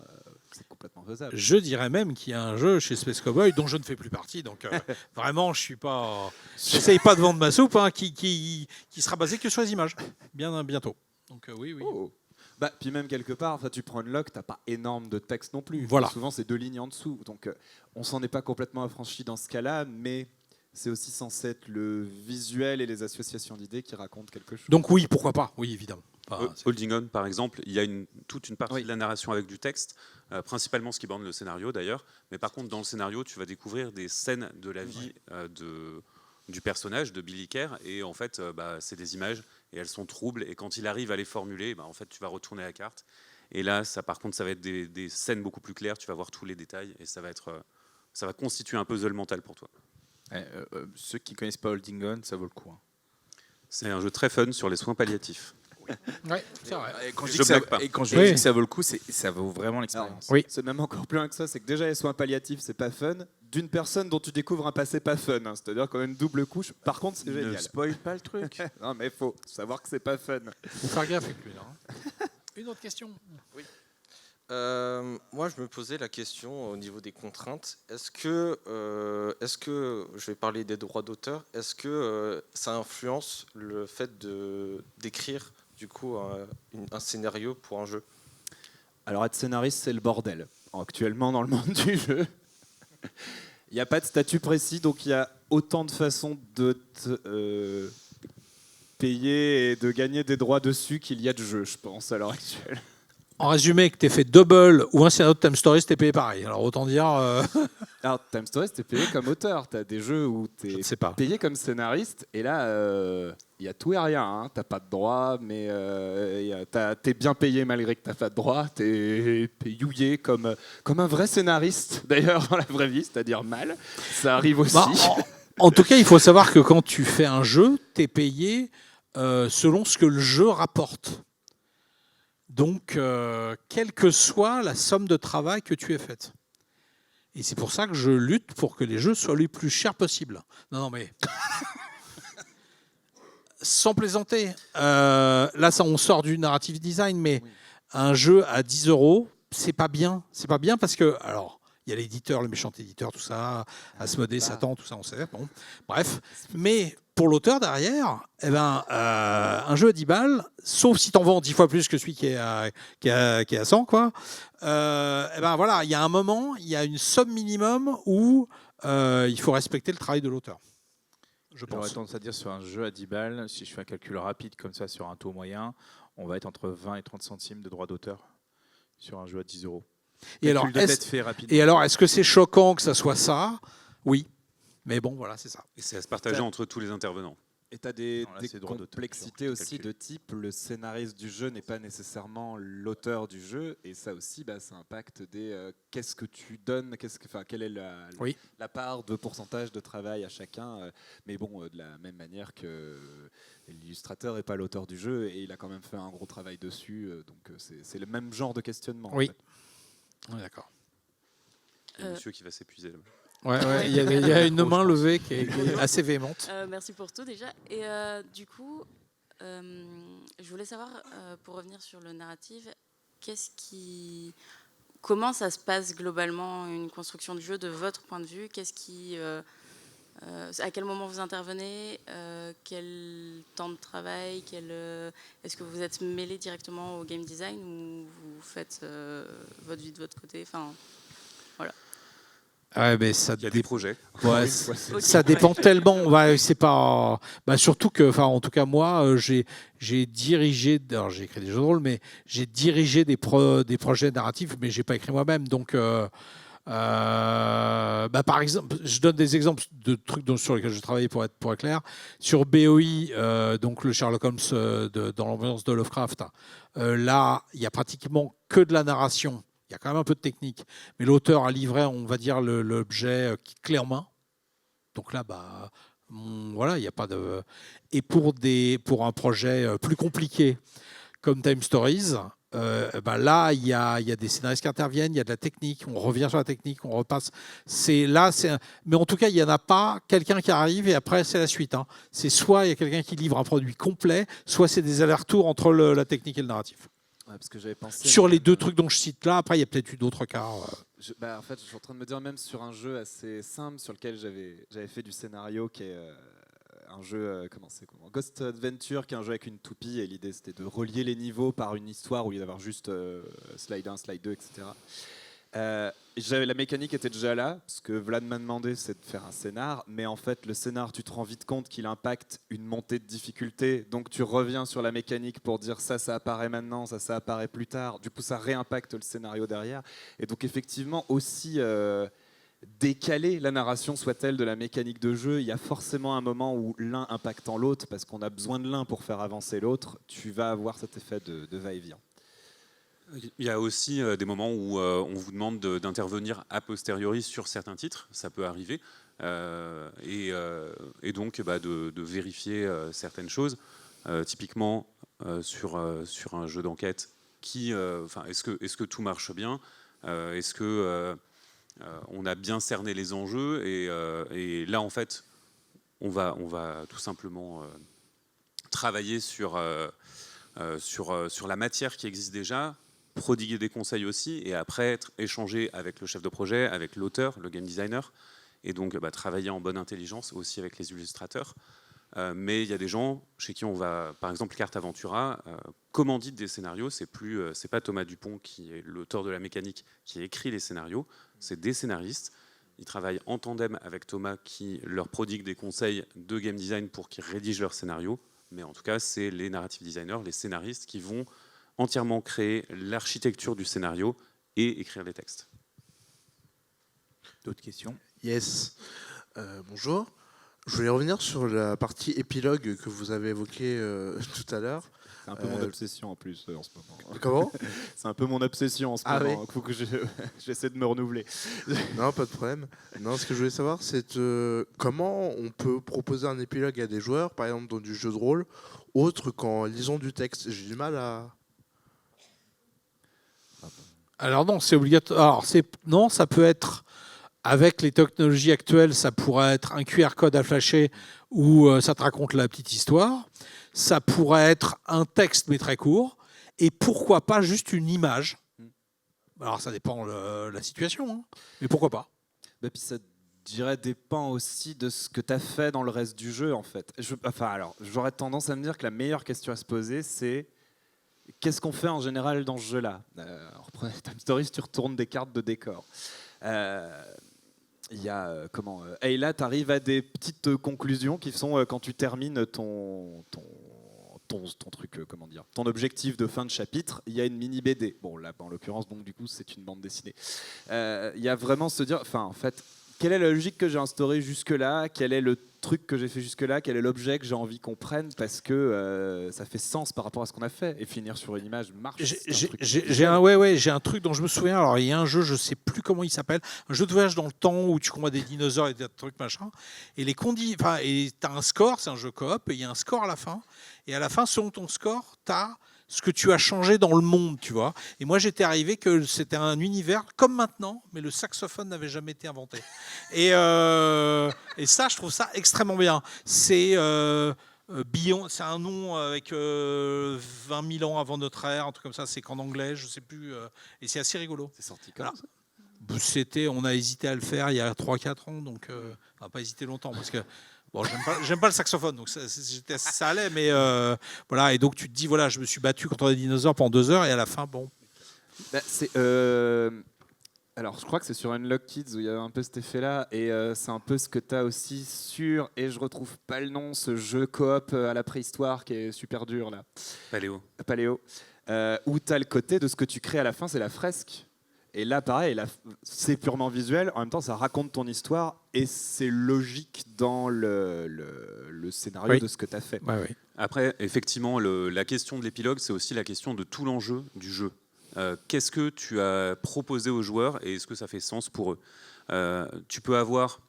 faisable. Je dirais même qu'il y a un jeu chez Space Cowboy dont je ne fais plus partie. Donc vraiment, j'essaye pas de vendre ma soupe, hein, qui sera basé que sur les images. Bientôt. Donc oui. Oh. Puis même quelque part, tu prends Unlock, t'as pas énorme de texte non plus. Voilà. Souvent, c'est 2 lignes en dessous. Donc on s'en est pas complètement affranchi dans ce cas-là, mais c'est aussi censé être le visuel et les associations d'idées qui racontent quelque chose. Donc oui, pourquoi pas? Oui, évidemment. Holding On, par exemple, il y a toute une partie de la narration avec du texte, principalement ce qui borne le scénario d'ailleurs. Mais par contre, dans le scénario, tu vas découvrir des scènes de la vie du personnage, de Billy Kerr. Et en fait, c'est des images et elles sont troubles. Et quand il arrive à les formuler, en fait, tu vas retourner la carte. Et là, par contre, ça va être des scènes beaucoup plus claires. Tu vas voir tous les détails et ça va constituer un puzzle mental pour toi. Ceux qui ne connaissent pas Holding On, ça vaut le coup. Hein. C'est un jeu très fun sur les soins palliatifs. Ouais, c'est vrai. Et quand je Je dis blague pas. dis que ça vaut le coup, ça vaut vraiment l'expérience. Oui. C'est même encore plus loin que ça, c'est que déjà les soins palliatifs, c'est pas fun, d'une personne dont tu découvres un passé pas fun, hein. C'est-à-dire quand même double couche. Par contre, c'est génial. Ne spoil pas le truc. Non mais faut savoir que c'est pas fun. Faut faire gaffe avec lui là. Hein. Une autre question. Oui. Moi, je me posais la question au niveau des contraintes. Est-ce que je vais parler des droits d'auteur, est-ce que ça influence le fait d'écrire du coup un scénario pour un jeu? Alors être scénariste, c'est le bordel. Actuellement dans le monde du jeu, il n'y a pas de statut précis, donc il y a autant de façons de te payer et de gagner des droits dessus qu'il y a de jeux, je pense, à l'heure actuelle. En résumé, que tu aies fait Double ou un scénario de Time Stories, t'es payé pareil. Alors autant dire. Alors, Time Stories, t'es payé comme auteur. T'as des jeux où Je ne t'es sais pas. payé comme scénariste. Et là, il y a tout et rien. Hein. T'as pas de droit, mais t'es bien payé malgré que t'as pas de droit. T'es youillé comme un vrai scénariste, d'ailleurs, dans la vraie vie, c'est-à-dire mal. Ça arrive aussi. Bah, en tout cas, il faut savoir que quand tu fais un jeu, tu es payé selon ce que le jeu rapporte. Donc, quelle que soit la somme de travail que tu aies faite. Et c'est pour ça que je lutte pour que les jeux soient les plus chers possibles. Non, mais... Sans plaisanter. Là, on sort du narrative design, mais un jeu à 10 €, c'est pas bien. C'est pas bien parce que... Alors, il y a l'éditeur, le méchant éditeur, tout ça, Asmodée, Satan, tout ça, on sait. Bon, bref. Mais pour l'auteur derrière, un jeu à 10 balles, sauf si tu en vends 10 fois plus que celui qui est à 100, quoi. Voilà, il y a un moment, il y a une somme minimum où il faut respecter le travail de l'auteur. J'aurais tendance à dire sur un jeu à 10 balles, si je fais un calcul rapide comme ça sur un taux moyen, on va être entre 20 et 30 centimes de droits d'auteur sur un jeu à 10 €. Et alors, est-ce que c'est choquant que ça soit ça ? Oui. Mais bon, voilà, c'est ça. Et c'est à se partager entre tous les intervenants. Et tu as des complexités aussi de type, le scénariste du jeu n'est pas nécessairement l'auteur du jeu, et ça aussi, ça impacte qu'est-ce que tu donnes, quelle est la part de pourcentage de travail à chacun. Mais bon, de la même manière que l'illustrateur n'est pas l'auteur du jeu, et il a quand même fait un gros travail dessus, donc c'est le même genre de questionnement. Oui. En fait. Oui, d'accord. Il y a monsieur qui va s'épuiser là. Il y a une main levée qui est assez véhémente. Merci pour tout déjà. Et du coup, je voulais savoir, pour revenir sur le narratif, comment ça se passe globalement une construction de jeu de votre point de vue ? À quel moment vous intervenez ? Quel temps de travail ? Est-ce que vous êtes mêlé directement au game design ou vous faites votre vie de votre côté ? Voilà. Ouais, mais Il y a des projets. Ouais, ça dépend tellement. C'est pas. Surtout que, en tout cas moi, j'ai dirigé. Alors j'ai écrit des jeux de rôle, mais j'ai dirigé des projets narratifs, mais j'ai pas écrit moi-même. Donc, par exemple, je donne des exemples de trucs sur lesquels je travaillais pour être clair. Sur BOI, donc le Sherlock Holmes dans l'ambiance de Lovecraft. Là, il y a pratiquement que de la narration. Il y a quand même un peu de technique, mais l'auteur a livré, on va dire, l'objet clé en main. Donc là, voilà, il n'y a pas de. Et pour un projet plus compliqué comme Time Stories, là, il y a des scénaristes qui interviennent, il y a de la technique, on revient sur la technique, on repasse. Mais en tout cas, il n'y en a pas quelqu'un qui arrive et après, c'est la suite. Hein. C'est soit il y a quelqu'un qui livre un produit complet, soit c'est des allers-retours entre la technique et le narratif. Parce que j'avais pensé sur les deux trucs dont je cite là, après il y a peut-être eu d'autres cas. En fait, je suis en train de me dire, même sur un jeu assez simple sur lequel j'avais fait du scénario, qui est un jeu, Ghost Adventure, qui est un jeu avec une toupie, et l'idée c'était de relier les niveaux par une histoire au lieu d'avoir juste slide 1, slide 2, etc. La mécanique était déjà là, parce que Vlad m'a demandé, c'est de faire un scénar, mais en fait le scénar, tu te rends vite compte qu'il impacte une montée de difficulté, donc tu reviens sur la mécanique pour dire ça apparaît maintenant, ça apparaît plus tard, du coup ça réimpacte le scénario derrière, et donc effectivement aussi décaler la narration soit-elle de la mécanique de jeu, il y a forcément un moment où l'un impactant l'autre, parce qu'on a besoin de l'un pour faire avancer l'autre, tu vas avoir cet effet de va-et-vient. Il y a aussi des moments où on vous demande d'intervenir a posteriori sur certains titres, ça peut arriver, et donc de vérifier certaines choses. Typiquement sur un jeu d'enquête, est-ce que tout marche bien, est-ce que on a bien cerné les enjeux, et là en fait on va tout simplement travailler sur la matière qui existe déjà, prodiguer des conseils aussi, et après échanger avec le chef de projet, avec l'auteur, le game designer, et donc travailler en bonne intelligence aussi avec les illustrateurs. Mais il y a des gens chez qui on va, par exemple Carte Aventura, commandite des scénarios, c'est pas Thomas Dupont qui est l'auteur de la mécanique qui écrit les scénarios, c'est des scénaristes. Ils travaillent en tandem avec Thomas qui leur prodigue des conseils de game design pour qu'ils rédigent leurs scénarios, mais en tout cas c'est les narrative designers, les scénaristes qui vont entièrement créer l'architecture du scénario et écrire les textes. D'autres questions? Yes. Bonjour. Je voulais revenir sur la partie épilogue que vous avez évoquée tout à l'heure. C'est un peu mon obsession en plus en ce moment. Comment? C'est un peu mon obsession en ce moment. Il faut que j'essaie de me renouveler. Non, pas de problème. Non, ce que je voulais savoir, c'est comment on peut proposer un épilogue à des joueurs, par exemple dans du jeu de rôle, autre qu'en lisant du texte. J'ai du mal à... Alors non, c'est obligatoire. Alors non, ça peut être avec les technologies actuelles, ça pourrait être un QR code à flasher où ça te raconte la petite histoire. Ça pourrait être un texte mais très court. Et pourquoi pas juste une image. Alors ça dépend de la situation, hein, mais pourquoi pas. Bah, puis ça, je dirais, dépend aussi de ce que tu as fait dans le reste du jeu en fait. J'aurais tendance à me dire que la meilleure question à se poser, c'est qu'est-ce qu'on fait en général dans ce jeu-là? Reprenez Time Stories, tu retournes des cartes de décor. Il y a et là, tu arrives à des petites conclusions qui sont quand tu termines ton truc, ton objectif de fin de chapitre, il y a une mini BD. Bon, là, en l'occurrence, donc du coup, c'est une bande dessinée. Il y a vraiment se dire, en fait, quelle est la logique que j'ai instaurée jusque-là? Quel est le truc que j'ai fait jusque-là? Quel est l'objet que j'ai envie qu'on prenne? Parce que ça fait sens par rapport à ce qu'on a fait. Et finir sur une image marche. J'ai un truc dont je me souviens. Alors, il y a un jeu, je ne sais plus comment il s'appelle, un jeu de voyage dans le temps où tu combats des dinosaures et des trucs machin. Et tu as un score, c'est un jeu coop, et il y a un score à la fin. Et à la fin, selon ton score, tu as ce que tu as changé dans le monde, tu vois. Et moi, j'étais arrivé que c'était un univers comme maintenant, mais le saxophone n'avait jamais été inventé. Et ça, je trouve ça extrêmement bien. C'est Bion, c'est un nom avec 20 000 ans avant notre ère, un truc comme ça. C'est qu'en anglais, je sais plus. Et c'est assez rigolo. C'est sorti quand on a hésité à le faire il y a 3-4 ans, donc on n'a pas hésité longtemps parce que. Bon, j'aime pas le saxophone, donc ça allait, mais voilà. Et donc tu te dis, voilà, je me suis battu contre des dinosaures pendant 2 heures, et à la fin, bon. Alors, je crois que c'est sur Unlock Kids où il y a un peu cet effet-là, et c'est un peu ce que tu as aussi sur, et je retrouve pas le nom, ce jeu coop à la préhistoire qui est super dur là. Paléo. Où tu as le côté de ce que tu crées à la fin, c'est la fresque. Et là, pareil, c'est purement visuel. En même temps, ça raconte ton histoire et c'est logique dans le scénario de ce que tu as fait. Ouais. Après, effectivement, la question de l'épilogue, c'est aussi la question de tout l'enjeu du jeu. Qu'est-ce que tu as proposé aux joueurs et est-ce que ça fait sens pour eux? Tu peux avoir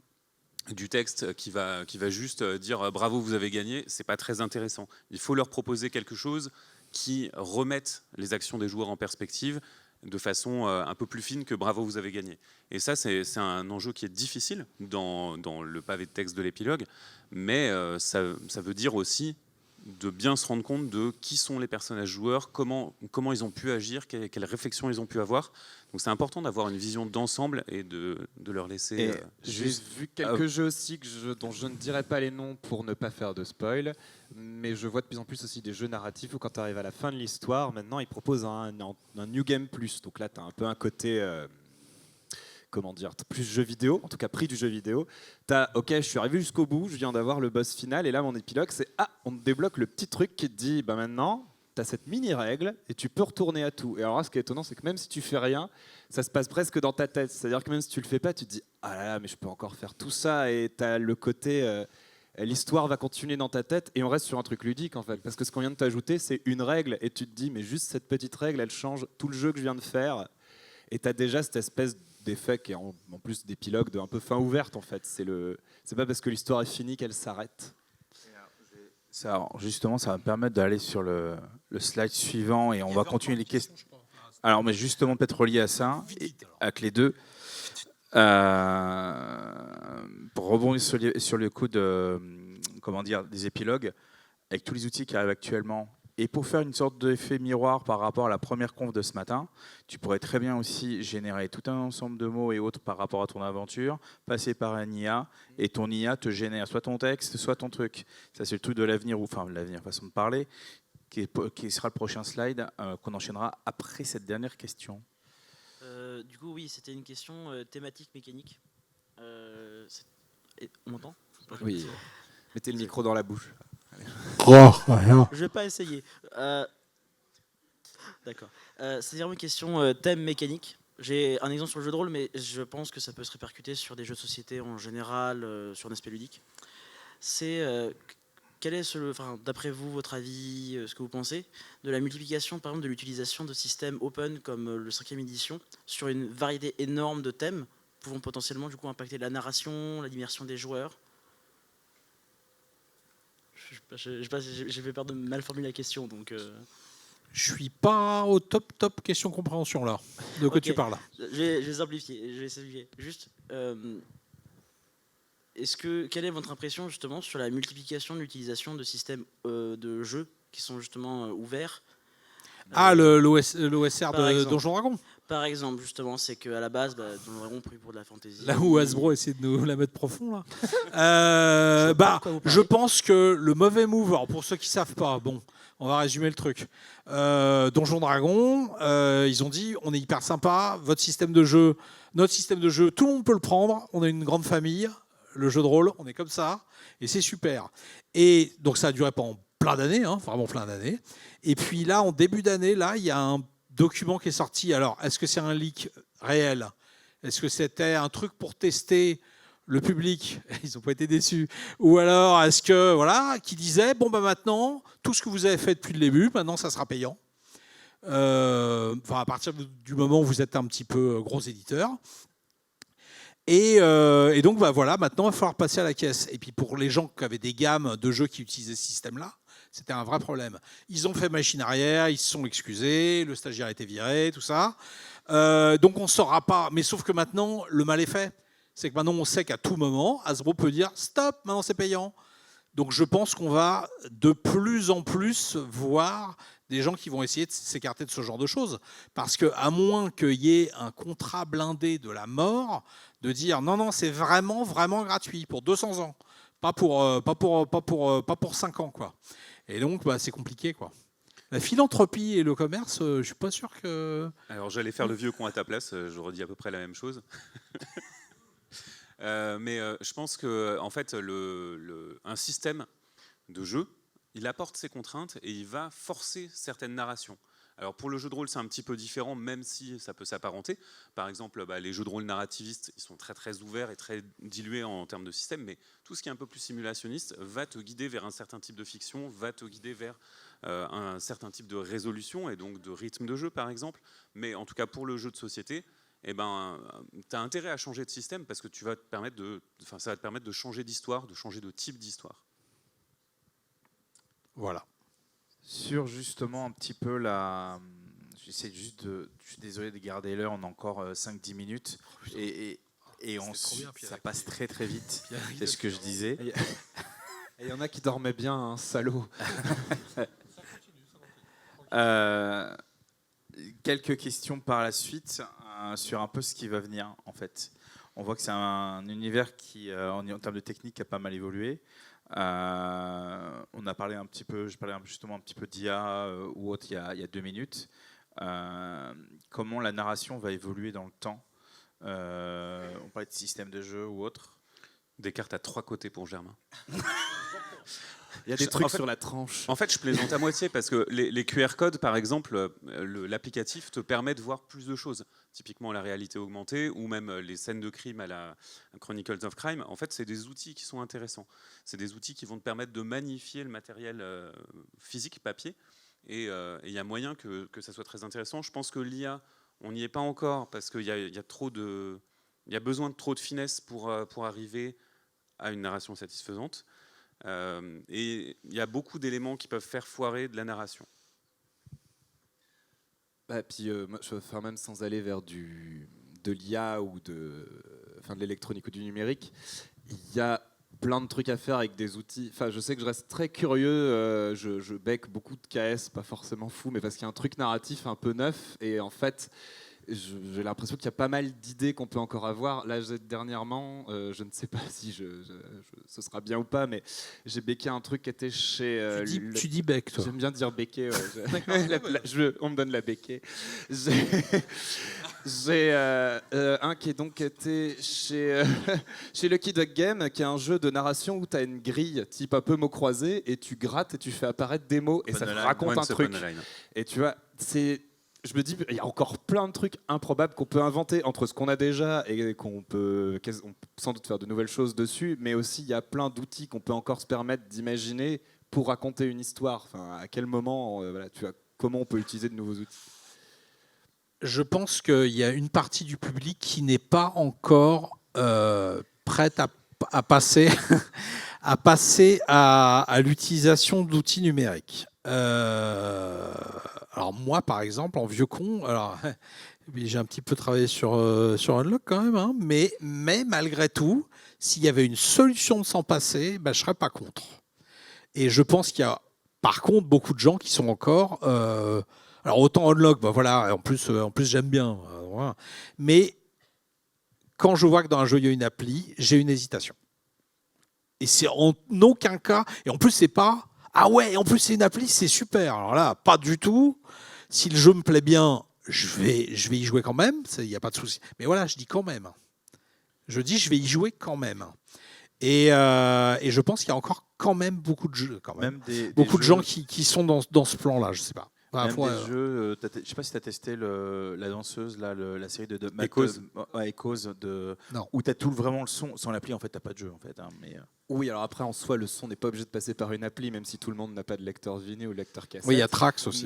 du texte qui va juste dire bravo, vous avez gagné. C'est pas très intéressant. Il faut leur proposer quelque chose qui remette les actions des joueurs en perspective de façon un peu plus fine que bravo, vous avez gagné. Et ça, c'est un enjeu qui est difficile dans le pavé de texte de l'épilogue, mais ça veut dire aussi de bien se rendre compte de qui sont les personnages joueurs, comment ils ont pu agir, quelles réflexions ils ont pu avoir. Donc c'est important d'avoir une vision d'ensemble et de leur laisser... J'ai vu quelques jeux aussi dont je ne dirais pas les noms pour ne pas faire de spoil, mais je vois de plus en plus aussi des jeux narratifs où quand tu arrives à la fin de l'histoire, maintenant ils proposent un New Game Plus. Donc là, tu as un peu un côté... plus jeu vidéo, en tout cas prix du jeu vidéo. Ok, je suis arrivé jusqu'au bout, je viens d'avoir le boss final, et là mon épilogue c'est on te débloque le petit truc qui te dit maintenant tu as cette mini règle et tu peux retourner à tout. Et alors là, ce qui est étonnant, c'est que même si tu fais rien, ça se passe presque dans ta tête. C'est-à-dire que même si tu le fais pas, tu te dis ah là là, mais je peux encore faire tout ça, et tu as le côté l'histoire va continuer dans ta tête et on reste sur un truc ludique en fait, parce que ce qu'on vient de t'ajouter c'est une règle et tu te dis mais juste cette petite règle elle change tout le jeu que je viens de faire, et tu as déjà cette espèce d'effet qui est en plus d'épilogue de un peu fin ouverte en fait. C'est pas parce que l'histoire est finie qu'elle s'arrête. Ça, justement, ça va me permettre d'aller sur le slide suivant et on va continuer les questions. Alors, mais justement, peut-être relié à ça, avec les deux, pour rebondir sur le coup des épilogues, avec tous les outils qui arrivent actuellement, et pour faire une sorte d'effet miroir par rapport à la première conf de ce matin, tu pourrais très bien aussi générer tout un ensemble de mots et autres par rapport à ton aventure, passer par un IA, et ton IA te génère soit ton texte, soit ton truc. Ça, c'est le truc de l'avenir, l'avenir, façon de parler, qui sera le prochain slide qu'on enchaînera après cette dernière question. Du coup, oui, c'était une question thématique mécanique. On m'entend ? Oui. Mettez le micro dans la bouche. Je vais pas essayer. D'accord. C'est-à-dire une question thème mécanique. J'ai un exemple sur le jeu de rôle, mais je pense que ça peut se répercuter sur des jeux de société en général, sur un aspect ludique. C'est quel est, d'après vous, votre avis, ce que vous pensez de la multiplication, par exemple, de l'utilisation de systèmes open comme le 5e édition sur une variété énorme de thèmes pouvant potentiellement du coup impacter la narration, la l'immersion des joueurs. J'ai fait peur de mal formuler la question, donc. Je suis pas au top question compréhension là. De quoi tu parles là? Je vais simplifier. Juste, quelle est votre impression justement sur la multiplication de l'utilisation de systèmes de jeux qui sont justement ouverts? L'OSR de exemple. Donjon Dragon. Par exemple, justement, c'est qu'à la base, Donjon Dragon pris pour de la fantasy. Là où Hasbro essaie de nous la mettre profond là. Je pense que le mauvais move, alors pour ceux qui savent pas, bon, on va résumer le truc. Donjon Dragon, ils ont dit on est hyper sympa, votre système de jeu, notre système de jeu, tout le monde peut le prendre, on est une grande famille, le jeu de rôle, on est comme ça, et c'est super. Et donc ça a duré pendant plein d'années, vraiment plein d'années. Et puis là, en début d'année, là, il y a un document qui est sorti. Alors, est-ce que c'est un leak réel? Est-ce que c'était un truc pour tester le public? Ils n'ont pas été déçus. Ou alors, est-ce que, voilà, qui disait, bon, maintenant, tout ce que vous avez fait depuis le début, maintenant, ça sera payant. À partir du moment où vous êtes un petit peu gros éditeur. Et donc, voilà, maintenant, il va falloir passer à la caisse. Et puis, pour les gens qui avaient des gammes de jeux qui utilisaient ce système-là, c'était un vrai problème. Ils ont fait machine arrière, ils se sont excusés, le stagiaire a été viré, tout ça. Donc, on ne saura pas. Mais sauf que maintenant, le mal est fait. C'est que maintenant, on sait qu'à tout moment, Hasbro peut dire « Stop, maintenant, c'est payant ». Donc, je pense qu'on va de plus en plus voir des gens qui vont essayer de s'écarter de ce genre de choses. Parce qu'à moins qu'il y ait un contrat blindé de la mort, de dire non, c'est vraiment, vraiment gratuit pour 200 ans, pas pour 5 ans, quoi. Et donc, c'est compliqué, quoi. La philanthropie et le commerce, je suis pas sûr que... Alors, j'allais faire le vieux con à ta place, je redis à peu près la même chose. Mais je pense que, en fait, un système de jeu, il apporte ses contraintes et il va forcer certaines narrations. Alors pour le jeu de rôle, c'est un petit peu différent, même si ça peut s'apparenter. Par exemple, les jeux de rôle narrativistes, ils sont très très ouverts et très dilués en termes de système, mais tout ce qui est un peu plus simulationniste va te guider vers un certain type de fiction, va te guider vers un certain type de résolution et donc de rythme de jeu, par exemple. Mais en tout cas, pour le jeu de société, tu as intérêt à changer de système parce que ça va te permettre de changer d'histoire, de changer de type d'histoire. Voilà. Sur justement un petit peu j'essaie juste de... Je suis désolé de garder l'heure, on a encore 5-10 minutes. Et ça passe très très vite. C'est ce que je disais. Et il y en a qui dormaient bien, salaud. Quelques questions par la suite sur un peu ce qui va venir en fait. On voit que c'est un univers qui, en termes de technique, a pas mal évolué. On a parlé un petit peu, je parlais justement un petit peu d'IA ou autre il y a 2 minutes. Comment la narration va évoluer dans le temps? On parlait de système de jeu ou autre. Des cartes à 3 côtés pour Germain. Il y a des trucs sur la tranche. En fait, je plaisante à moitié parce que les QR codes, par exemple, l'applicatif te permet de voir plus de choses. Typiquement la réalité augmentée ou même les scènes de crime à la Chronicles of Crime. En fait, c'est des outils qui sont intéressants. C'est des outils qui vont te permettre de magnifier le matériel physique, papier. Et il y a moyen que ça soit très intéressant. Je pense que l'IA, on n'y est pas encore parce qu'il y a besoin de trop de finesse pour arriver à une narration satisfaisante. Et il y a beaucoup d'éléments qui peuvent faire foirer de la narration. Puis, je veux faire même sans aller vers de l'IA ou de l'électronique ou du numérique, il y a plein de trucs à faire avec des outils. Enfin, je sais que je reste très curieux, je bec beaucoup de KS, pas forcément fou, mais parce qu'il y a un truc narratif un peu neuf, et en fait, j'ai l'impression qu'il y a pas mal d'idées qu'on peut encore avoir. Là, dernièrement, je ne sais pas si ce sera bien ou pas, mais j'ai becqué un truc qui était chez... tu dis bec, toi. J'aime bien dire becqué. Ouais. On me donne la becquée. J'ai un qui était chez Lucky Duck Game, qui est un jeu de narration où tu as une grille type un peu mots croisés, et tu grattes et tu fais apparaître des mots, et ça te raconte un truc. Et tu vois, je me dis, il y a encore plein de trucs improbables qu'on peut inventer entre ce qu'on a déjà et on peut sans doute faire de nouvelles choses dessus, mais aussi il y a plein d'outils qu'on peut encore se permettre d'imaginer pour raconter une histoire. Enfin, à quel moment, comment on peut utiliser de nouveaux outils? Je pense qu'il y a une partie du public qui n'est pas encore prête à passer, à l'utilisation d'outils numériques. Alors moi, par exemple, en vieux con, j'ai un petit peu travaillé sur Unlock quand même, hein, mais malgré tout, s'il y avait une solution de s'en passer, je ne serais pas contre. Et je pense qu'il y a par contre beaucoup de gens qui sont encore... alors autant Unlock, voilà, en plus j'aime bien. Voilà. Mais quand je vois que dans un jeu il y a une appli, j'ai une hésitation. Et c'est en aucun cas... Et en plus, c'est pas... Ah ouais, en plus c'est une appli, c'est super. Alors là, pas du tout. Si le jeu me plaît bien, je vais y jouer quand même, il n'y a pas de souci. Mais voilà, je dis quand même. Je dis je vais y jouer quand même. Et je pense qu'il y a encore quand même beaucoup de jeux, beaucoup de gens qui sont dans ce plan-là, je sais pas. Même des jeux, je ne sais pas si tu as testé la danseuse, là, la série de Echoes. Echoes où tu as vraiment le son. Sans l'appli, en fait, tu n'as pas de jeu. En fait, hein, mais... Oui, alors après, en soi, le son n'est pas obligé de passer par une appli, même si tout le monde n'a pas de lecteur vinyle ou lecteur cassette. Oui, il y a Trax aussi.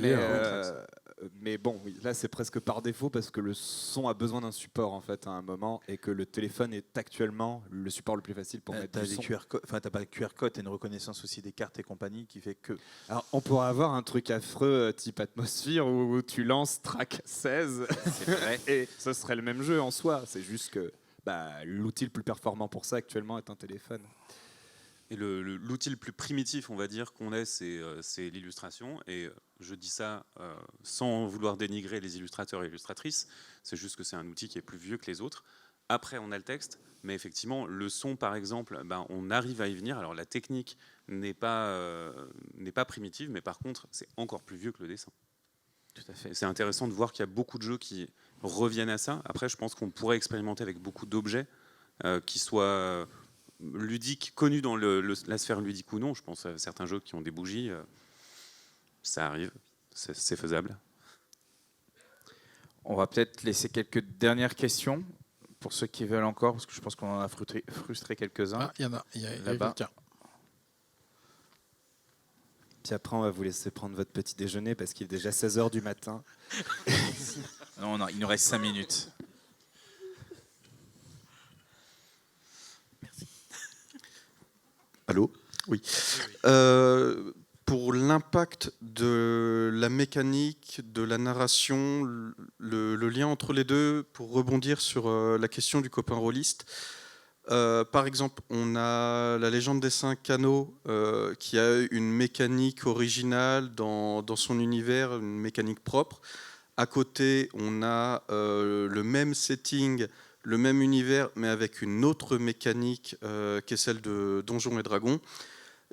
Mais bon, oui, là, c'est presque par défaut parce que le son a besoin d'un support, en fait, à un moment, et que le téléphone est actuellement le support le plus facile pour mettre du son. Tu n'as pas de QR code, tu as une reconnaissance aussi des cartes et compagnie qui fait que... Alors, on pourrait avoir un truc affreux type Atmosphere où tu lances track 16 et ce serait le même jeu en soi. C'est juste que l'outil le plus performant pour ça actuellement est un téléphone. Et l'outil le plus primitif, on va dire, qu'on ait, c'est l'illustration. Et je dis ça sans vouloir dénigrer les illustrateurs et illustratrices. C'est juste que c'est un outil qui est plus vieux que les autres. Après, on a le texte. Mais effectivement, le son, par exemple, on arrive à y venir. Alors, la technique n'est pas primitive, mais par contre, c'est encore plus vieux que le dessin. Tout à fait. C'est intéressant de voir qu'il y a beaucoup de jeux qui reviennent à ça. Après, je pense qu'on pourrait expérimenter avec beaucoup d'objets qui soient... ludique, connu dans la sphère ludique ou non. Je pense à certains jeux qui ont des bougies. Ça arrive, c'est faisable. On va peut-être laisser quelques dernières questions pour ceux qui veulent encore, parce que je pense qu'on en a frustré quelques-uns. Ah, il y en a, il y a là-bas. quelqu'un. Puis après, on va vous laisser prendre votre petit déjeuner parce qu'il est déjà 16h du matin. Non, il nous reste 5 minutes. Allô ? Oui. Pour l'impact de la mécanique, de la narration, le lien entre les deux, pour rebondir sur la question du copain rôliste. Par exemple, on a la légende des 5 canaux qui a une mécanique originale dans son univers, une mécanique propre. À côté, on a le même setting, le même univers, mais avec une autre mécanique qui est celle de Donjons et Dragons.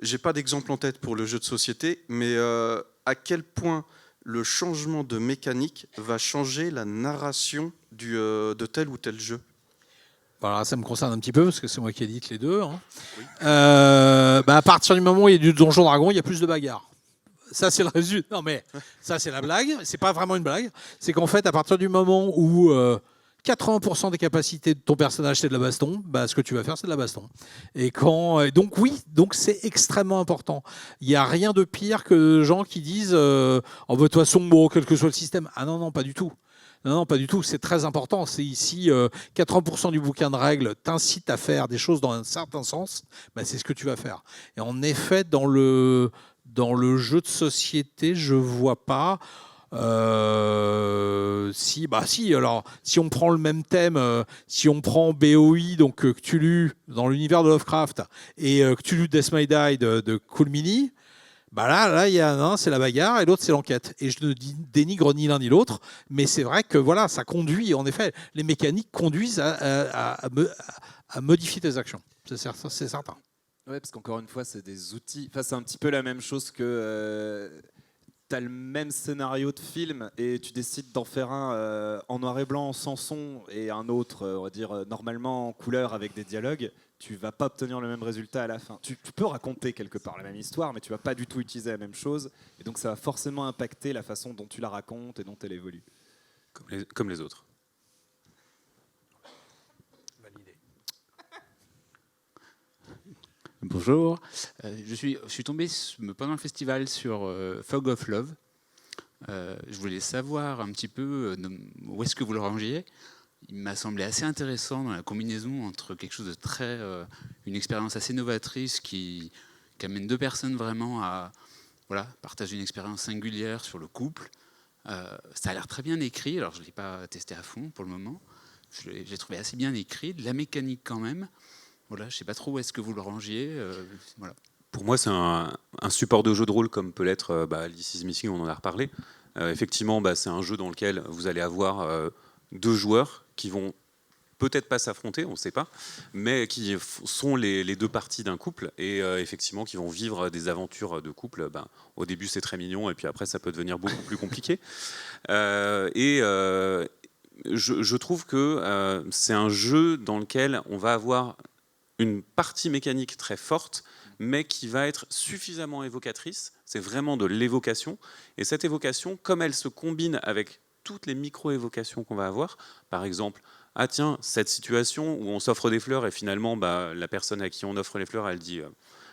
J'ai pas d'exemple en tête pour le jeu de société, mais à quel point le changement de mécanique va changer la narration de tel ou tel jeu? Voilà, ça me concerne un petit peu parce que c'est moi qui édite les deux. Hein. Oui. À partir du moment où il y a du Donjon Dragon, il y a plus de bagarres. Ça, c'est le résumé. Non, mais ça, c'est la blague. C'est pas vraiment une blague. C'est qu'en fait, à partir du moment où 80% des capacités de ton personnage, c'est de la baston, ce que tu vas faire, c'est de la baston. Donc oui, donc c'est extrêmement important. Il n'y a rien de pire que gens qui disent de toute façon, bon, quel que soit le système. Ah non, pas du tout. Non, pas du tout. C'est très important. C'est ici 80% du bouquin de règles t'incite à faire des choses dans un certain sens. C'est ce que tu vas faire. Et en effet, dans le jeu de société, je vois pas. Alors, si on prend le même thème, si on prend BOI, donc Cthulhu dans l'univers de Lovecraft, et Cthulhu Death May Die de Cool Mini, là, il y a un, c'est la bagarre, et l'autre, c'est l'enquête. Et je ne dénigre ni l'un ni l'autre, mais c'est vrai que voilà, ça conduit, en effet, les mécaniques conduisent à modifier tes actions. C'est certain. Ouais, parce qu'encore une fois, c'est des outils. Enfin, c'est un petit peu la même chose que tu as le même scénario de film et tu décides d'en faire un en noir et blanc sans son et un autre, on va dire, normalement en couleur avec des dialogues, tu vas pas obtenir le même résultat à la fin. Tu peux raconter quelque part la même histoire, mais tu vas pas du tout utiliser la même chose. Et donc ça va forcément impacter la façon dont tu la racontes et dont elle évolue. Comme les autres. Bonjour, je suis tombé pendant le festival sur Fog of Love. Je voulais savoir un petit peu où est-ce que vous le rangiez. Il m'a semblé assez intéressant dans la combinaison entre quelque chose de très... une expérience assez novatrice qui amène deux personnes vraiment à partager une expérience singulière sur le couple. Ça a l'air très bien écrit, alors je ne l'ai pas testé à fond pour le moment. J'ai trouvé assez bien écrit, de la mécanique quand même. Voilà, je ne sais pas trop où est-ce que vous le rangiez. Voilà. Pour moi, c'est un support de jeu de rôle comme peut l'être This Is Missing, on en a reparlé. Effectivement, c'est un jeu dans lequel vous allez avoir deux joueurs qui vont peut-être pas s'affronter, on ne sait pas, mais qui sont les deux parties d'un couple et effectivement qui vont vivre des aventures de couple. Au début, c'est très mignon et puis après, ça peut devenir beaucoup plus compliqué. Je trouve que c'est un jeu dans lequel on va avoir une partie mécanique très forte, mais qui va être suffisamment évocatrice. C'est vraiment de l'évocation. Et cette évocation, comme elle se combine avec toutes les micro-évocations qu'on va avoir, par exemple, ah tiens, cette situation où on s'offre des fleurs et finalement, la personne à qui on offre les fleurs, elle dit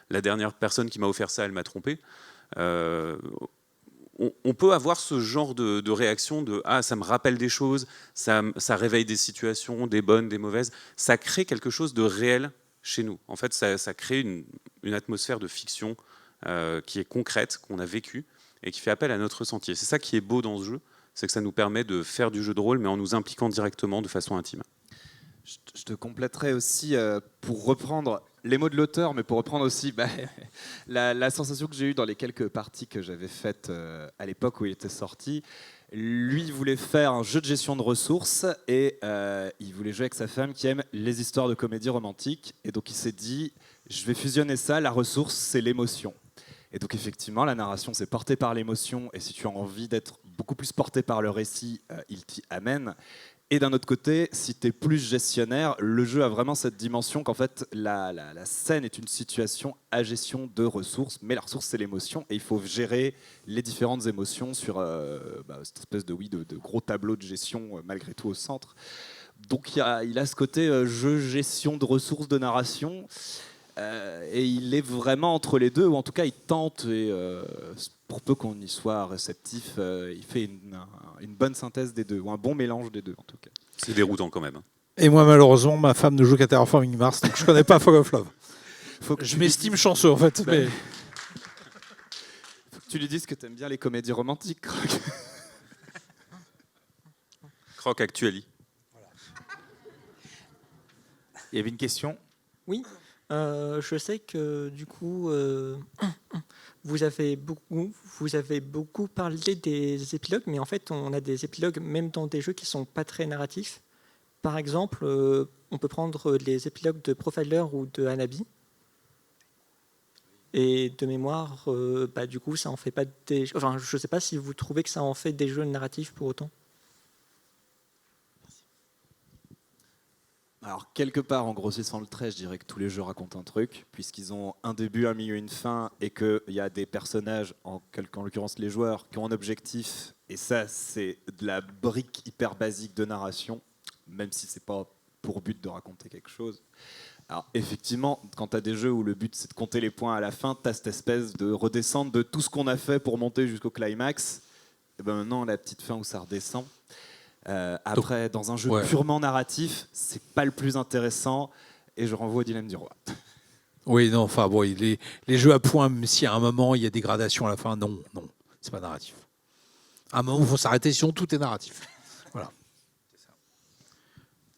la dernière personne qui m'a offert ça, elle m'a trompé. On peut avoir ce genre de réaction de ah, ça me rappelle des choses, ça réveille des situations, des bonnes, des mauvaises. Ça crée quelque chose de réel chez nous. En fait, ça crée une atmosphère de fiction qui est concrète, qu'on a vécue et qui fait appel à notre ressenti. C'est ça qui est beau dans ce jeu, c'est que ça nous permet de faire du jeu de rôle, mais en nous impliquant directement de façon intime. Je te compléterai aussi, pour reprendre les mots de l'auteur, mais pour reprendre aussi la sensation que j'ai eue dans les quelques parties que j'avais faites à l'époque où il était sorti. Lui, il voulait faire un jeu de gestion de ressources et il voulait jouer avec sa femme qui aime les histoires de comédie romantique. Et donc il s'est dit, je vais fusionner ça, la ressource, c'est l'émotion. Et donc effectivement, la narration, c'est porté par l'émotion. Et si tu as envie d'être beaucoup plus porté par le récit, il t'y amène. Et d'un autre côté, si tu es plus gestionnaire, le jeu a vraiment cette dimension qu'en fait, la scène est une situation à gestion de ressources, mais la ressource, c'est l'émotion, et il faut gérer les différentes émotions sur cette espèce de gros tableau de gestion, malgré tout, au centre. Donc il a ce côté jeu, gestion de ressources, de narration, et il est vraiment entre les deux, ou en tout cas, il tente, et pour peu qu'on y soit réceptif, il fait une bonne synthèse des deux, ou un bon mélange des deux en tout cas. C'est déroutant quand même. Et moi, malheureusement, ma femme ne joue qu'à Terraforming Mars, donc je ne connais pas Fog of Love. Je m'estime chanceux en fait. Mais... faut que tu lui dises que tu aimes bien les comédies romantiques, Croc. Croc Actuali. Voilà. Il y avait une question ? Oui. Je sais que du coup, vous avez beaucoup parlé des épilogues, mais en fait, on a des épilogues même dans des jeux qui sont pas très narratifs. Par exemple, on peut prendre les épilogues de Profiler ou de Hanabi. Et de mémoire, du coup, ça en fait pas des. Enfin, je sais pas si vous trouvez que ça en fait des jeux narratifs pour autant. Alors, quelque part, en grossissant le trait, je dirais que tous les jeux racontent un truc, puisqu'ils ont un début, un milieu, une fin, et qu'il y a des personnages, en l'occurrence les joueurs, qui ont un objectif, et ça, c'est de la brique hyper basique de narration, même si c'est pas pour but de raconter quelque chose. Alors, effectivement, quand tu as des jeux où le but, c'est de compter les points à la fin, tu as cette espèce de redescente de tout ce qu'on a fait pour monter jusqu'au climax, et ben maintenant, la petite fin où ça redescend. Après, dans un jeu purement narratif, c'est pas le plus intéressant, et je renvoie au dilemme du roi. Oui, non, enfin bon, les jeux à points, même si à un moment il y a des gradations à la fin, non, c'est pas narratif. À un moment, il faut s'arrêter, sinon tout est narratif. Voilà.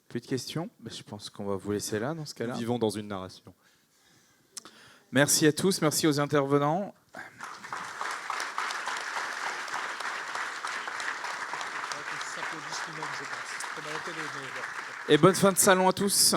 Plus de questions ? Je pense qu'on va vous laisser là, dans ce cas-là. Nous vivons dans une narration. Merci à tous, merci aux intervenants. Et bonne fin de salon à tous.